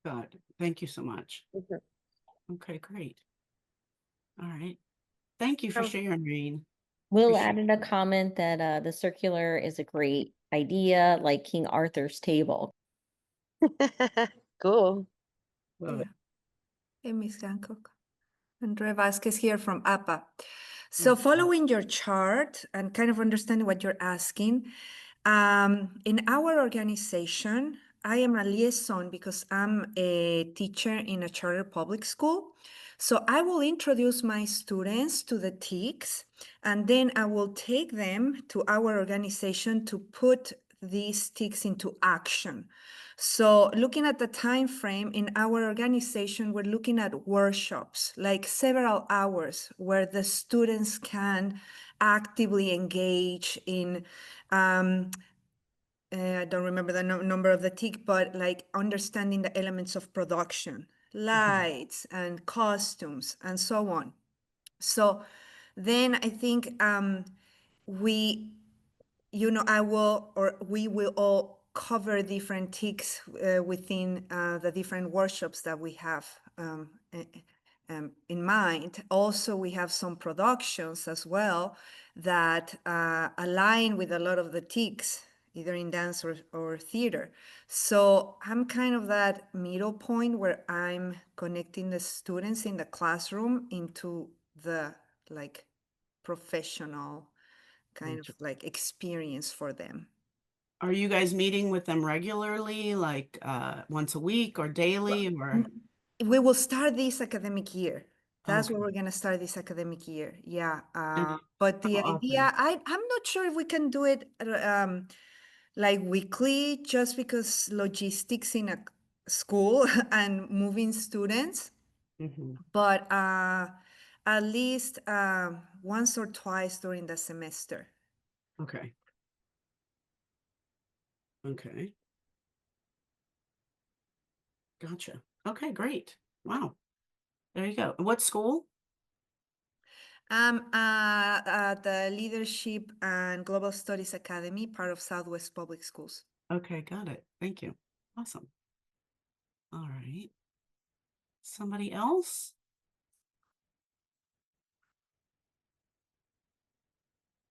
Good. Thank you so much. Mm-hmm. Okay, great. All right. Thank you for sharing, Reen. Will Appreciate added a comment that the circular is a great idea, like King Arthur's table. Cool. Love it. Hey, Ms. Hancock. Andre Vasquez here from APA. So following your chart and kind of understanding what you're asking, in our organization, I am a liaison because I'm a teacher in a charter public school. So I will introduce my students to the TEKS, and then I will take them to our organization to put these TEKS into action. So looking at the time frame in our organization, we're looking at workshops, like several hours where the students can actively engage in I don't remember the number of the TIC, but like understanding the elements of production, lights and costumes and so on. So then I think we, you know, we will all cover different TICs within the different workshops that we have in mind. Also, we have some productions as well that align with a lot of the TICs, either in dance or theater. So I'm kind of that middle point where I'm connecting the students in the classroom into the like professional kind of like experience for them. Are you guys meeting with them regularly, like once a week or daily, or? We will start this academic year. That's Okay. where we're going to start this academic year. Yeah. And But the how idea, often? I'm not sure if we can do it like weekly, just because logistics in a school and moving students. Mhm. But at least once or twice during the semester. Okay. Okay. Gotcha. Okay, great. Wow. There you go. What school? The Leadership and Global Studies Academy, part of Southwest Public Schools. Okay, got it. Thank you. Awesome. All right. Somebody else?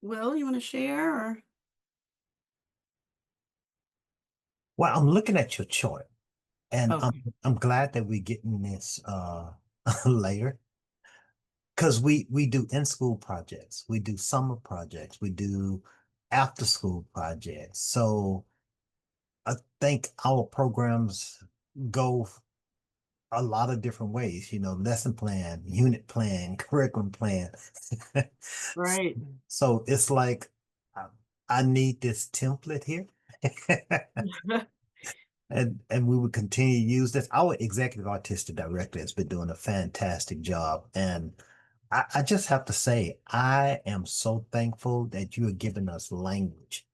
Will, you want to share or? Well, I'm looking at your chart, and Okay. I'm glad that we're getting this layer because we do in-school projects, we do summer projects, we do after-school projects. So I think our programs go a lot of different ways, you know, lesson plan, unit plan, curriculum plan. Right. So it's like I need this template here. and we would continue to use this. Our executive artistic director has been doing a fantastic job. And I just have to say, I am so thankful that you are giving us language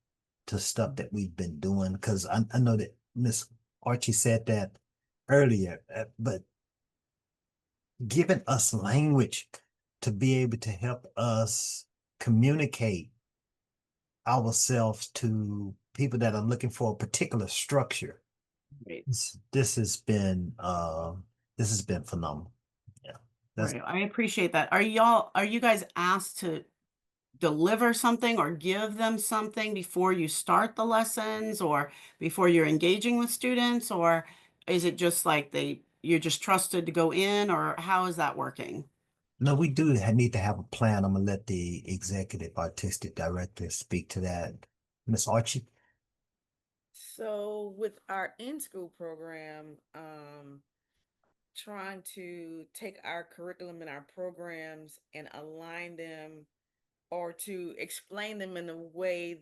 to stuff that we've been doing. Because I know that Miss Archie said that earlier, but giving us language to be able to help us communicate ourselves to people that are looking for a particular structure. Right. This has been phenomenal. Yeah. That's Right. I appreciate that. Are you guys asked to deliver something or give them something before you start the lessons or before you're engaging with students, or is it just like you're just trusted to go in, or how is that working? No, we do need to have a plan. I'm gonna let the executive artistic director speak to that. Miss Archie? So with our in-school program, trying to take our curriculum and our programs and align them or to explain them in a way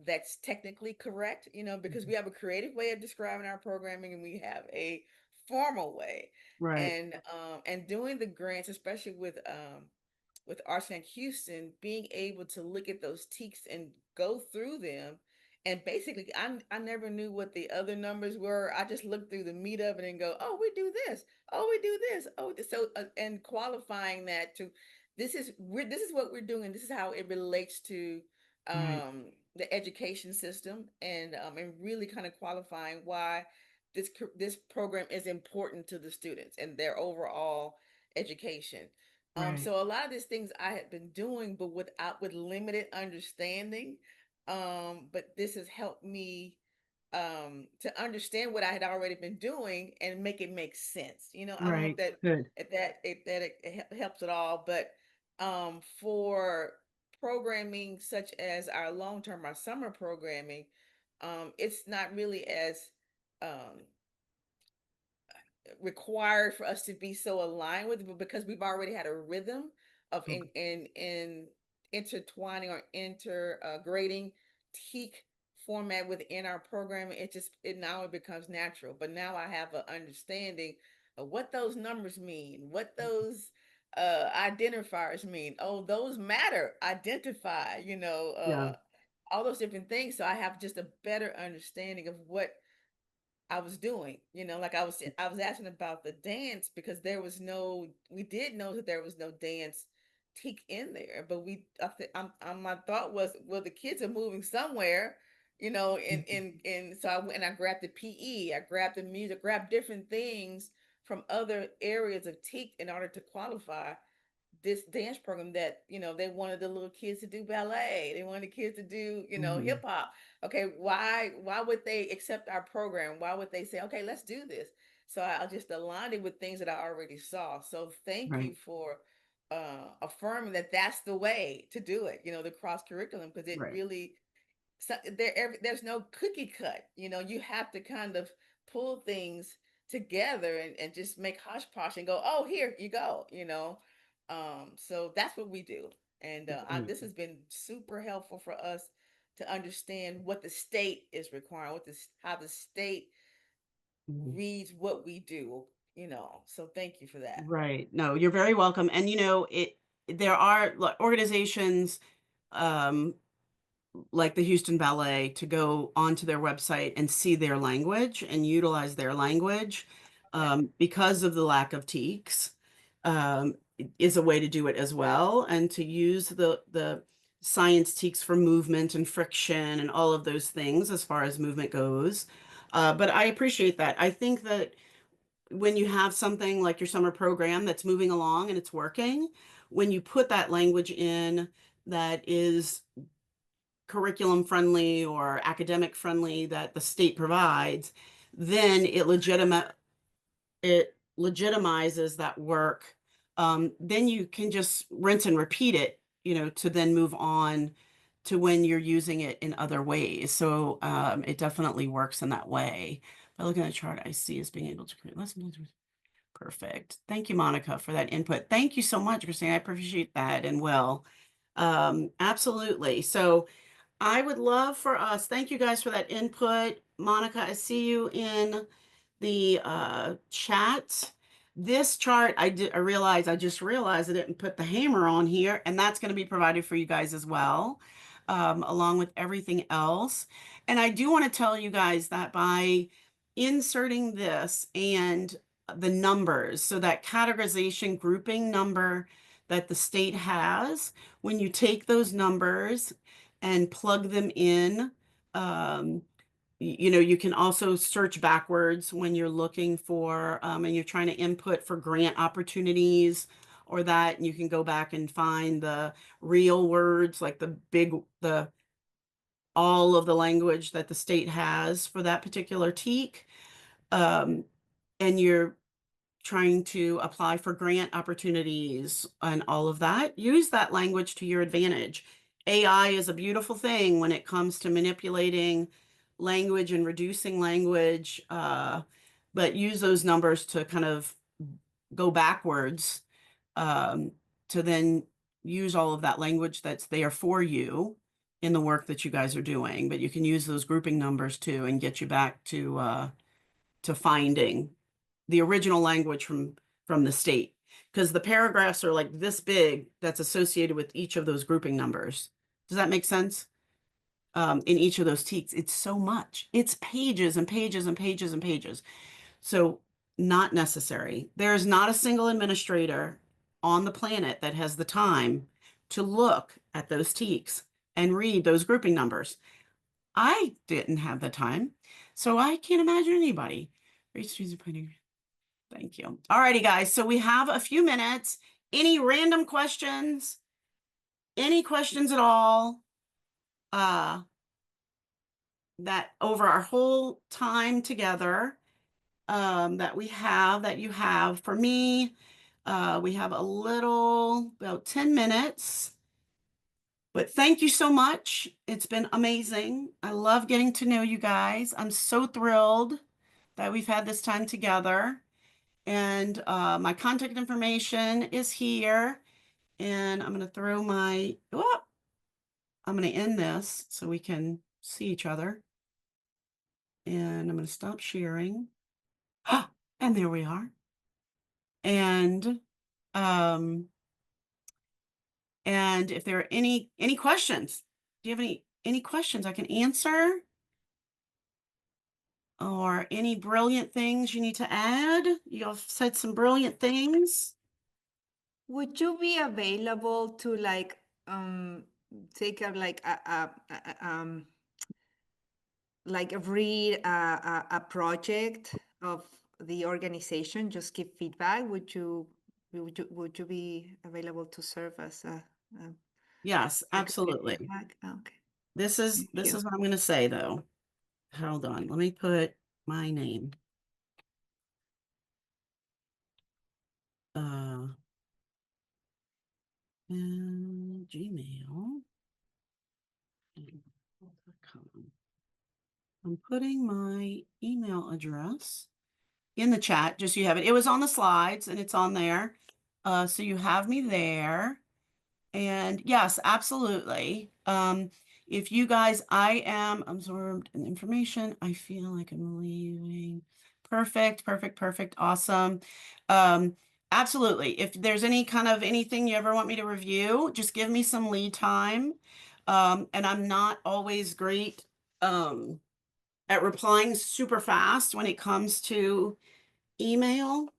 that's technically correct, because we have a creative way of describing our programming and we have a formal way. Right. And doing the grants, especially with Arsenal Houston, being able to look at those TEKS and go through them. And basically, I never knew what the other numbers were. I just looked through the meat of it and go, oh, we do this. Oh, we do this. Oh, so and qualifying that to this is what we're doing. This is how it relates to Right. the education system, and really kind of qualifying why this program is important to the students and their overall education. Right. So a lot of these things I had been doing, but with limited understanding. But this has helped me to understand what I had already been doing and make it make sense. I don't know Right. Good. if it helps at all, but for programming such as our long-term, our summer programming, it's not really as um required for us to be so aligned with it, but because we've already had a rhythm of in intertwining or intergrading teak format within our programming, it now it becomes natural. But now I have an understanding of what those numbers mean, what those identifiers mean. Oh, those matter. Identify, Yeah. all those different things. So I have just a better understanding of what I was doing. Like I was asking about the dance because we did know that there was no dance teak in there, but my thought was, well, the kids are moving somewhere, and so I went and I grabbed the PE, I grabbed the music, grabbed different things from other areas of teak in order to qualify this dance program that they wanted the little kids to do ballet, they wanted the kids to do Mhm. hip hop. Okay, why would they accept our program? Why would they say, okay, let's do this? So I just aligned it with things that I already saw. So thank you Right. for affirming that that's the way to do it, the cross curriculum, because it Right. really, so there's no cookie cut. You have to kind of pull things together and just make hush posh and go, oh, here you go. So that's what we do. And Right. this has been super helpful for us to understand what the state is requiring, how the state Mhm. reads what we do. So thank you for that. Right. No, you're very welcome. And there are organizations um like the Houston Ballet to go onto their website and see their language and utilize their language Okay. because of the lack of TEKS is a way to do it as well, and to use the science TEKS for movement and friction and all of those things as far as movement goes. But I appreciate that. I think that when you have something like your summer program that's moving along and it's working, when you put that language in that is curriculum friendly or academic friendly that the state provides, then it legitimizes that work. Then you can just rinse and repeat it, to then move on to when you're using it in other ways. So it definitely works in that way. By looking at the chart, I see as being able to create lessons. Perfect. Thank you, Monica, for that input. Thank you so much, Christine. I appreciate that. And Will. Absolutely. So I would love for us, thank you guys for that input. Monica, I see you in the chat. This chart, I just realized I didn't put the hammer on here, and that's going to be provided for you guys as well, along with everything else. And I do want to tell you guys that by inserting this and the numbers, so that categorization grouping number that the state has, when you take those numbers and plug them in, you can also search backwards when you're looking for, and you're trying to input for grant opportunities or that, and you can go back and find the real words, like all of the language that the state has for that particular TEK. And you're trying to apply for grant opportunities and all of that, use that language to your advantage. AI is a beautiful thing when it comes to manipulating language and reducing language, but use those numbers to kind of go backwards, to then use all of that language that's there for you in the work that you guys are doing. But you can use those grouping numbers too and get you back to finding the original language from the state, because the paragraphs are like this big that's associated with each of those grouping numbers. Does that make sense? In each of those TEKs, it's so much. It's pages and pages and pages and pages. So not necessary. There is not a single administrator on the planet that has the time to look at those TEKs and read those grouping numbers. I didn't have the time, so I can't imagine anybody. Thank you. All righty, guys. So we have a few minutes. Any random questions? Any questions at all? That over our whole time together, that you have for me, we have about 10 minutes. But thank you so much. It's been amazing. I love getting to know you guys. I'm so thrilled that we've had this time together. And my contact information is here. And I'm going to I'm going to end this so we can see each other. And I'm going to stop sharing. And there we are. And if there are any questions, do you have any questions I can answer? Or any brilliant things you need to add? You all said some brilliant things. Would you be available to take a read a project of the organization, just give feedback? Would you be available to serve as a Yes, absolutely. Okay. This is what I'm going to say though. Hold on, let me put my name. And gmail.com. I'm putting my email address in the chat, just so you have it. It was on the slides and it's on there. So you have me there. And yes, absolutely. If you guys, I am absorbed in information. I feel like I'm leaving. Perfect. Awesome. Absolutely. If there's anything you ever want me to review, just give me some lead time. And I'm not always great at replying super fast when it comes to email.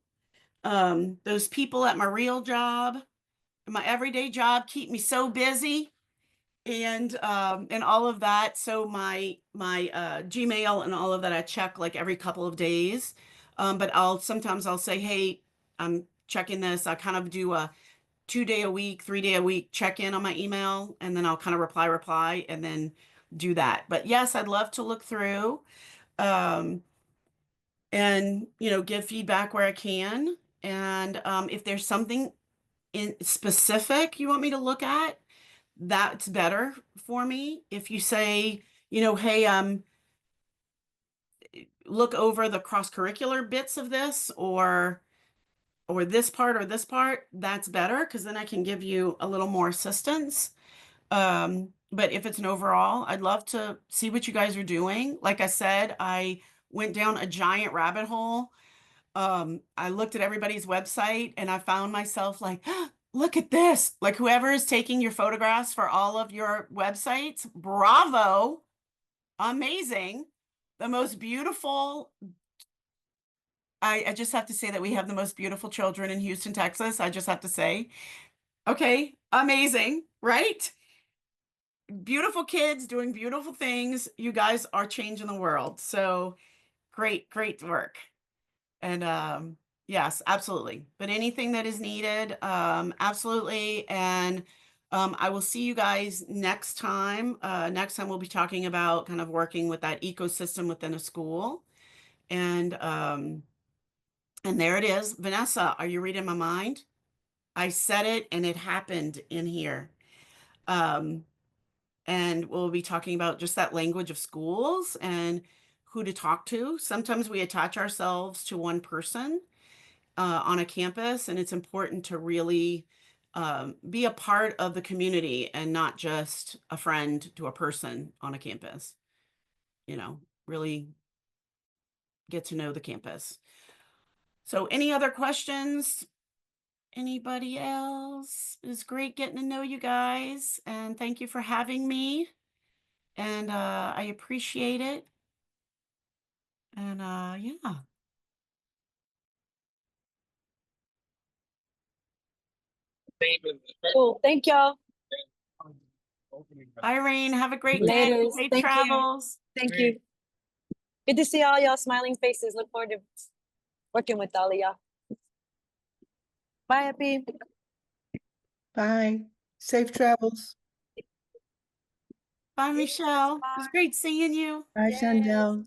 Those people at my real job, my everyday job, keep me so busy, and all of that. So my Gmail and all of that, I check like every couple of days. But sometimes I'll say, hey, I'm checking this. I kind of do a 2-day a week, 3-day a week check-in on my email, and then I'll kind of reply and then do that. But yes, I'd love to look through and give feedback where I can. And if there's something in specific you want me to look at, that's better for me. If you say, hey, look over the cross-curricular bits of this or this part, that's better, because then I can give you a little more assistance. but if it's an overall, I'd love to see what you guys are doing. Like I said, I went down a giant rabbit hole. I looked at everybody's website and I found myself like, look at this. Like whoever is taking your photographs for all of your websites, bravo. Amazing. The most beautiful. I just have to say that we have the most beautiful children in Houston, Texas. I just have to say, okay, amazing, right? Beautiful kids doing beautiful things. You guys are changing the world. So great, great work. And yes, absolutely. But anything that is needed, absolutely. And I will see you guys next time. Next time we'll be talking about kind of working with that ecosystem within a school. And there it is. Vanessa, are you reading my mind? I said it and it happened in here. Um, and we'll be talking about just that language of schools and who to talk to. Sometimes we attach ourselves to one person on a campus, and it's important to really be a part of the community and not just a friend to a person on a campus. You know, really get to know the campus. So, any other questions? Anybody else? It was great getting to know you guys, and thank you for having me. And I appreciate it. And yeah. Cool. Thank y'all. Irene, have a great day. Later. Safe Thank you. travels. Thank you. Good to see all y'all smiling faces. Look forward to working with all of y'all. Bye, Happy. Bye. Safe travels. Bye, Michelle. It was great seeing you. Bye, Yes. Chandel.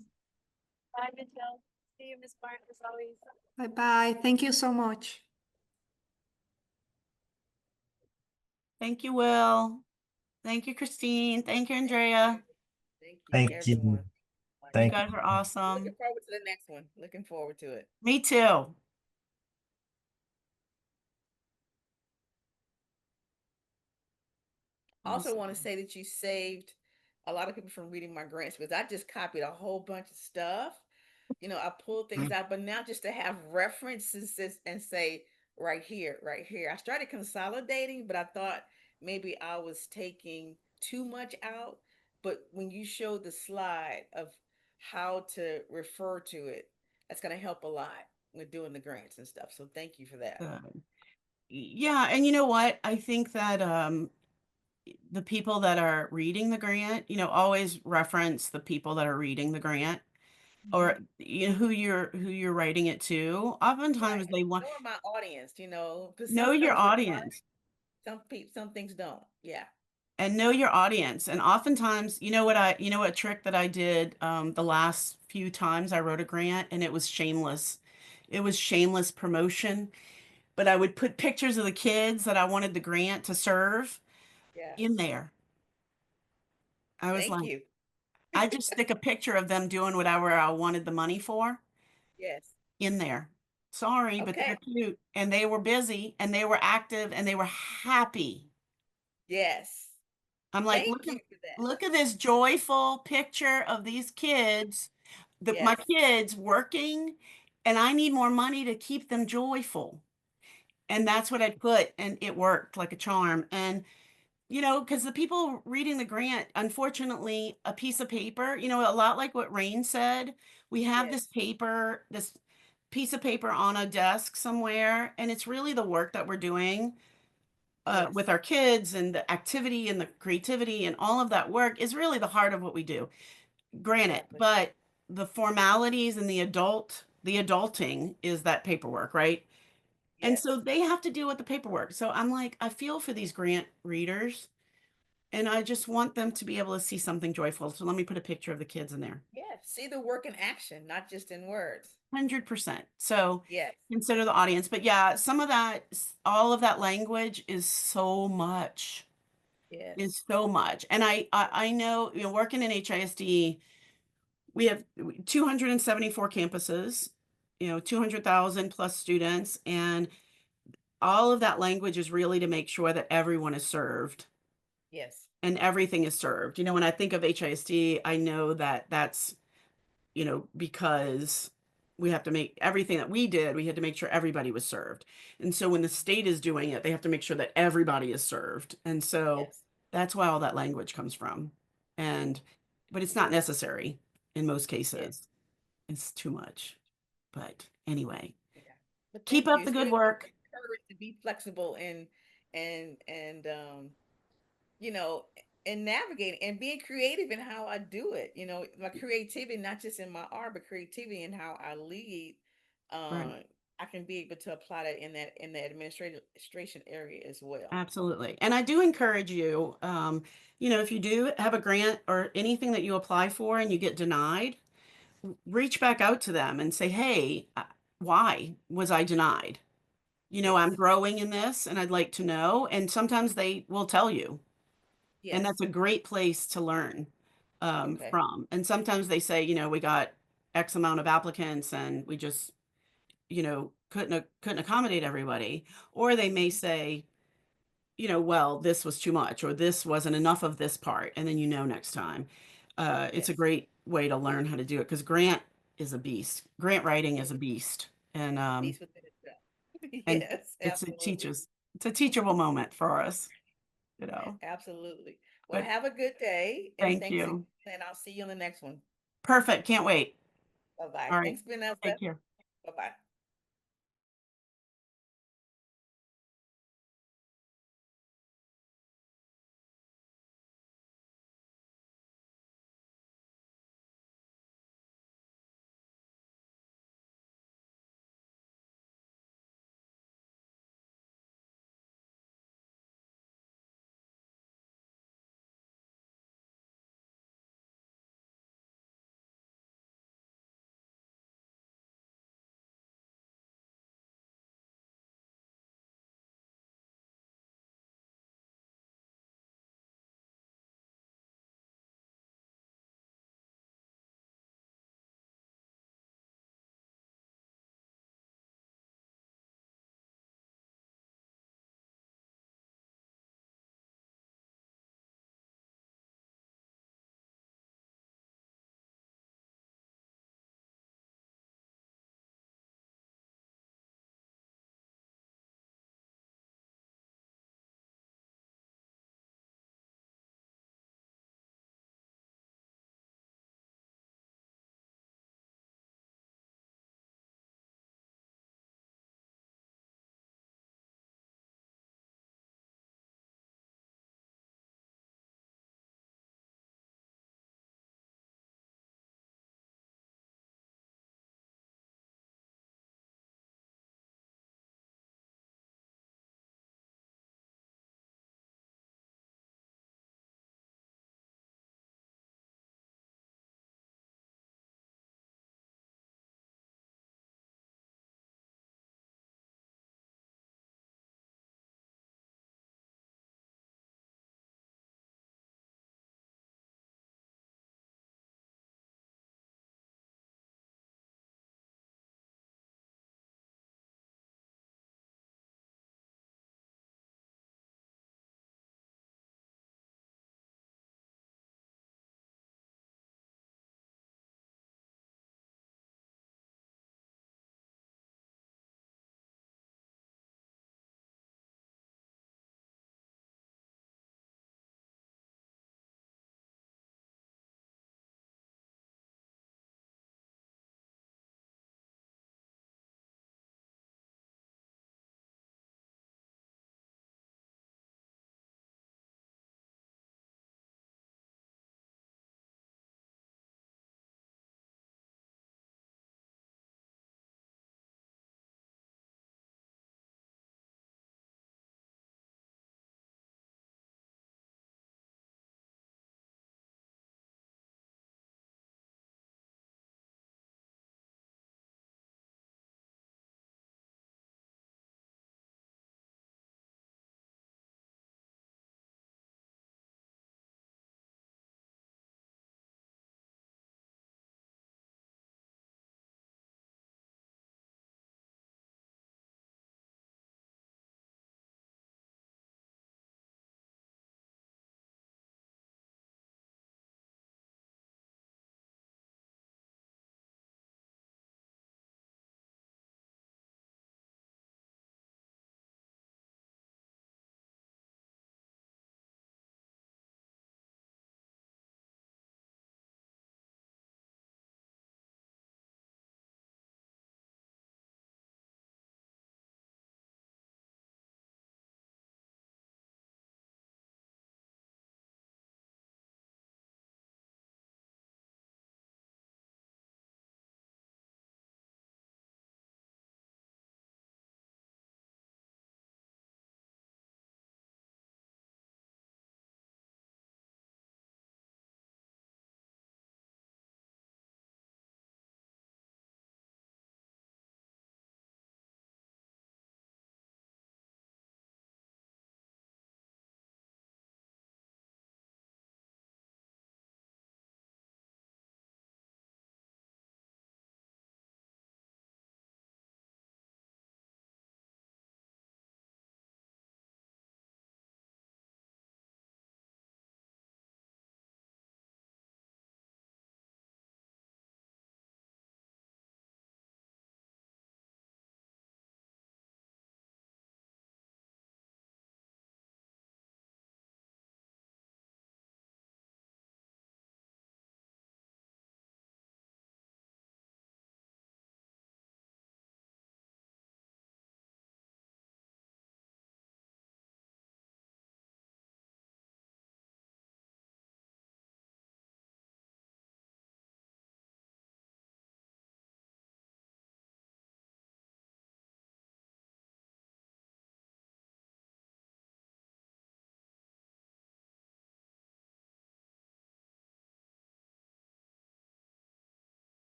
Bye, Michelle. See you, Miss Barnes, as always. Bye-bye. Thank you so much. Thank you, Will. Thank you, Christine. Thank you, Andrea. Thank you, Thank you. everyone. You Thank guys are awesome. Looking forward to the next one. Looking forward to it. Me too. I also want to say that you saved a lot of people from reading my grants because I just copied a whole bunch of stuff. You know, I pulled things out, but now just to have references and say right here, right here. I started consolidating, but I thought maybe I was taking too much out. But when you showed the slide of how to refer to it, that's going to help a lot with doing the grants and stuff. So thank you for that. Yeah, and you know what? I think that the people that are reading the grant, always reference the people that are reading the grant or who you're writing it to. Oftentimes Right. they want Knowing my audience, because know your sometimes audience some things don't. Yeah. and know your audience. And oftentimes, what trick that I did the last few times I wrote a grant, and it was shameless. It was shameless promotion, but I would put pictures of the kids that I wanted the grant to serve Yes. in there. I was Thank like, you. I just stick a picture of them doing whatever I wanted the money for Yes. in there. Sorry, but they're Okay. cute and they were busy and they were active and they were happy. Yes. I'm like, Thank you for that. look at this joyful picture of these kids, my Yes. kids working, and I need more money to keep them joyful. And that's what I put, and it worked like a charm. And because the people reading the grant, unfortunately, a piece of paper, a lot like what Rain said, we have Yes. this piece of paper on a desk somewhere, and it's really the work that we're doing Yes. with our kids and the activity and the creativity and all of that work is really the heart of what we do. Granted, Exactly. but the formalities and the adulting is that paperwork, right? And Yes. so they have to deal with the paperwork. So I'm like, I feel for these grant readers and I just want them to be able to see something joyful. So let me put a picture of the kids in there. Yeah. See the work in action, not just in words. 100%. So Yes. consider the audience. But yeah, all of that language is so much. Yes. Is so much. And I know, working in HISD, we have 274 campuses, 200,000 plus students, and all of that language is really to make sure that everyone is served. Yes. and everything is served. You know, when I think of HISD, I know that that's, you know, because we have to make everything that we did, we had to make sure everybody was served. And so when the state is doing it, they have to make sure that everybody is served. And so Yes. that's why all that language comes from. And, but it's not necessary in most Yes. cases. It's too much. But anyway, Yeah. But keep thank you. up the It's good really work. encouraged to be flexible and you know, and navigating and being creative in how I do it. You know, my creativity, not just in my art, but creativity in how I lead. Right. I can be able to apply that in the administration area as well. Absolutely. And I do encourage you, you know, if you do have a grant or anything that you apply for and you get denied, reach back out to them and say, hey, why was I denied? You know, I'm Yes. growing in this and I'd like to know. And sometimes they will tell you. And Yes. that's a great place to learn Okay. from. And sometimes they say, you know, we got X amount of applicants and we just, you know, couldn't accommodate everybody. Or they may say, you know, well, this was too much, or this wasn't enough of this part, and then you know next time. It's a Yes. great way to learn how to do it because grant is a beast. Grant writing is a beast, Peace within itself. and Yes, it's absolutely. it's a teachable moment for us, you know. Absolutely. Well, But have a good day and thank thanks again, you. and I'll see you on the next one. Perfect. Can't wait. Bye bye. All right. Thanks, Vanessa. Take care. Bye bye.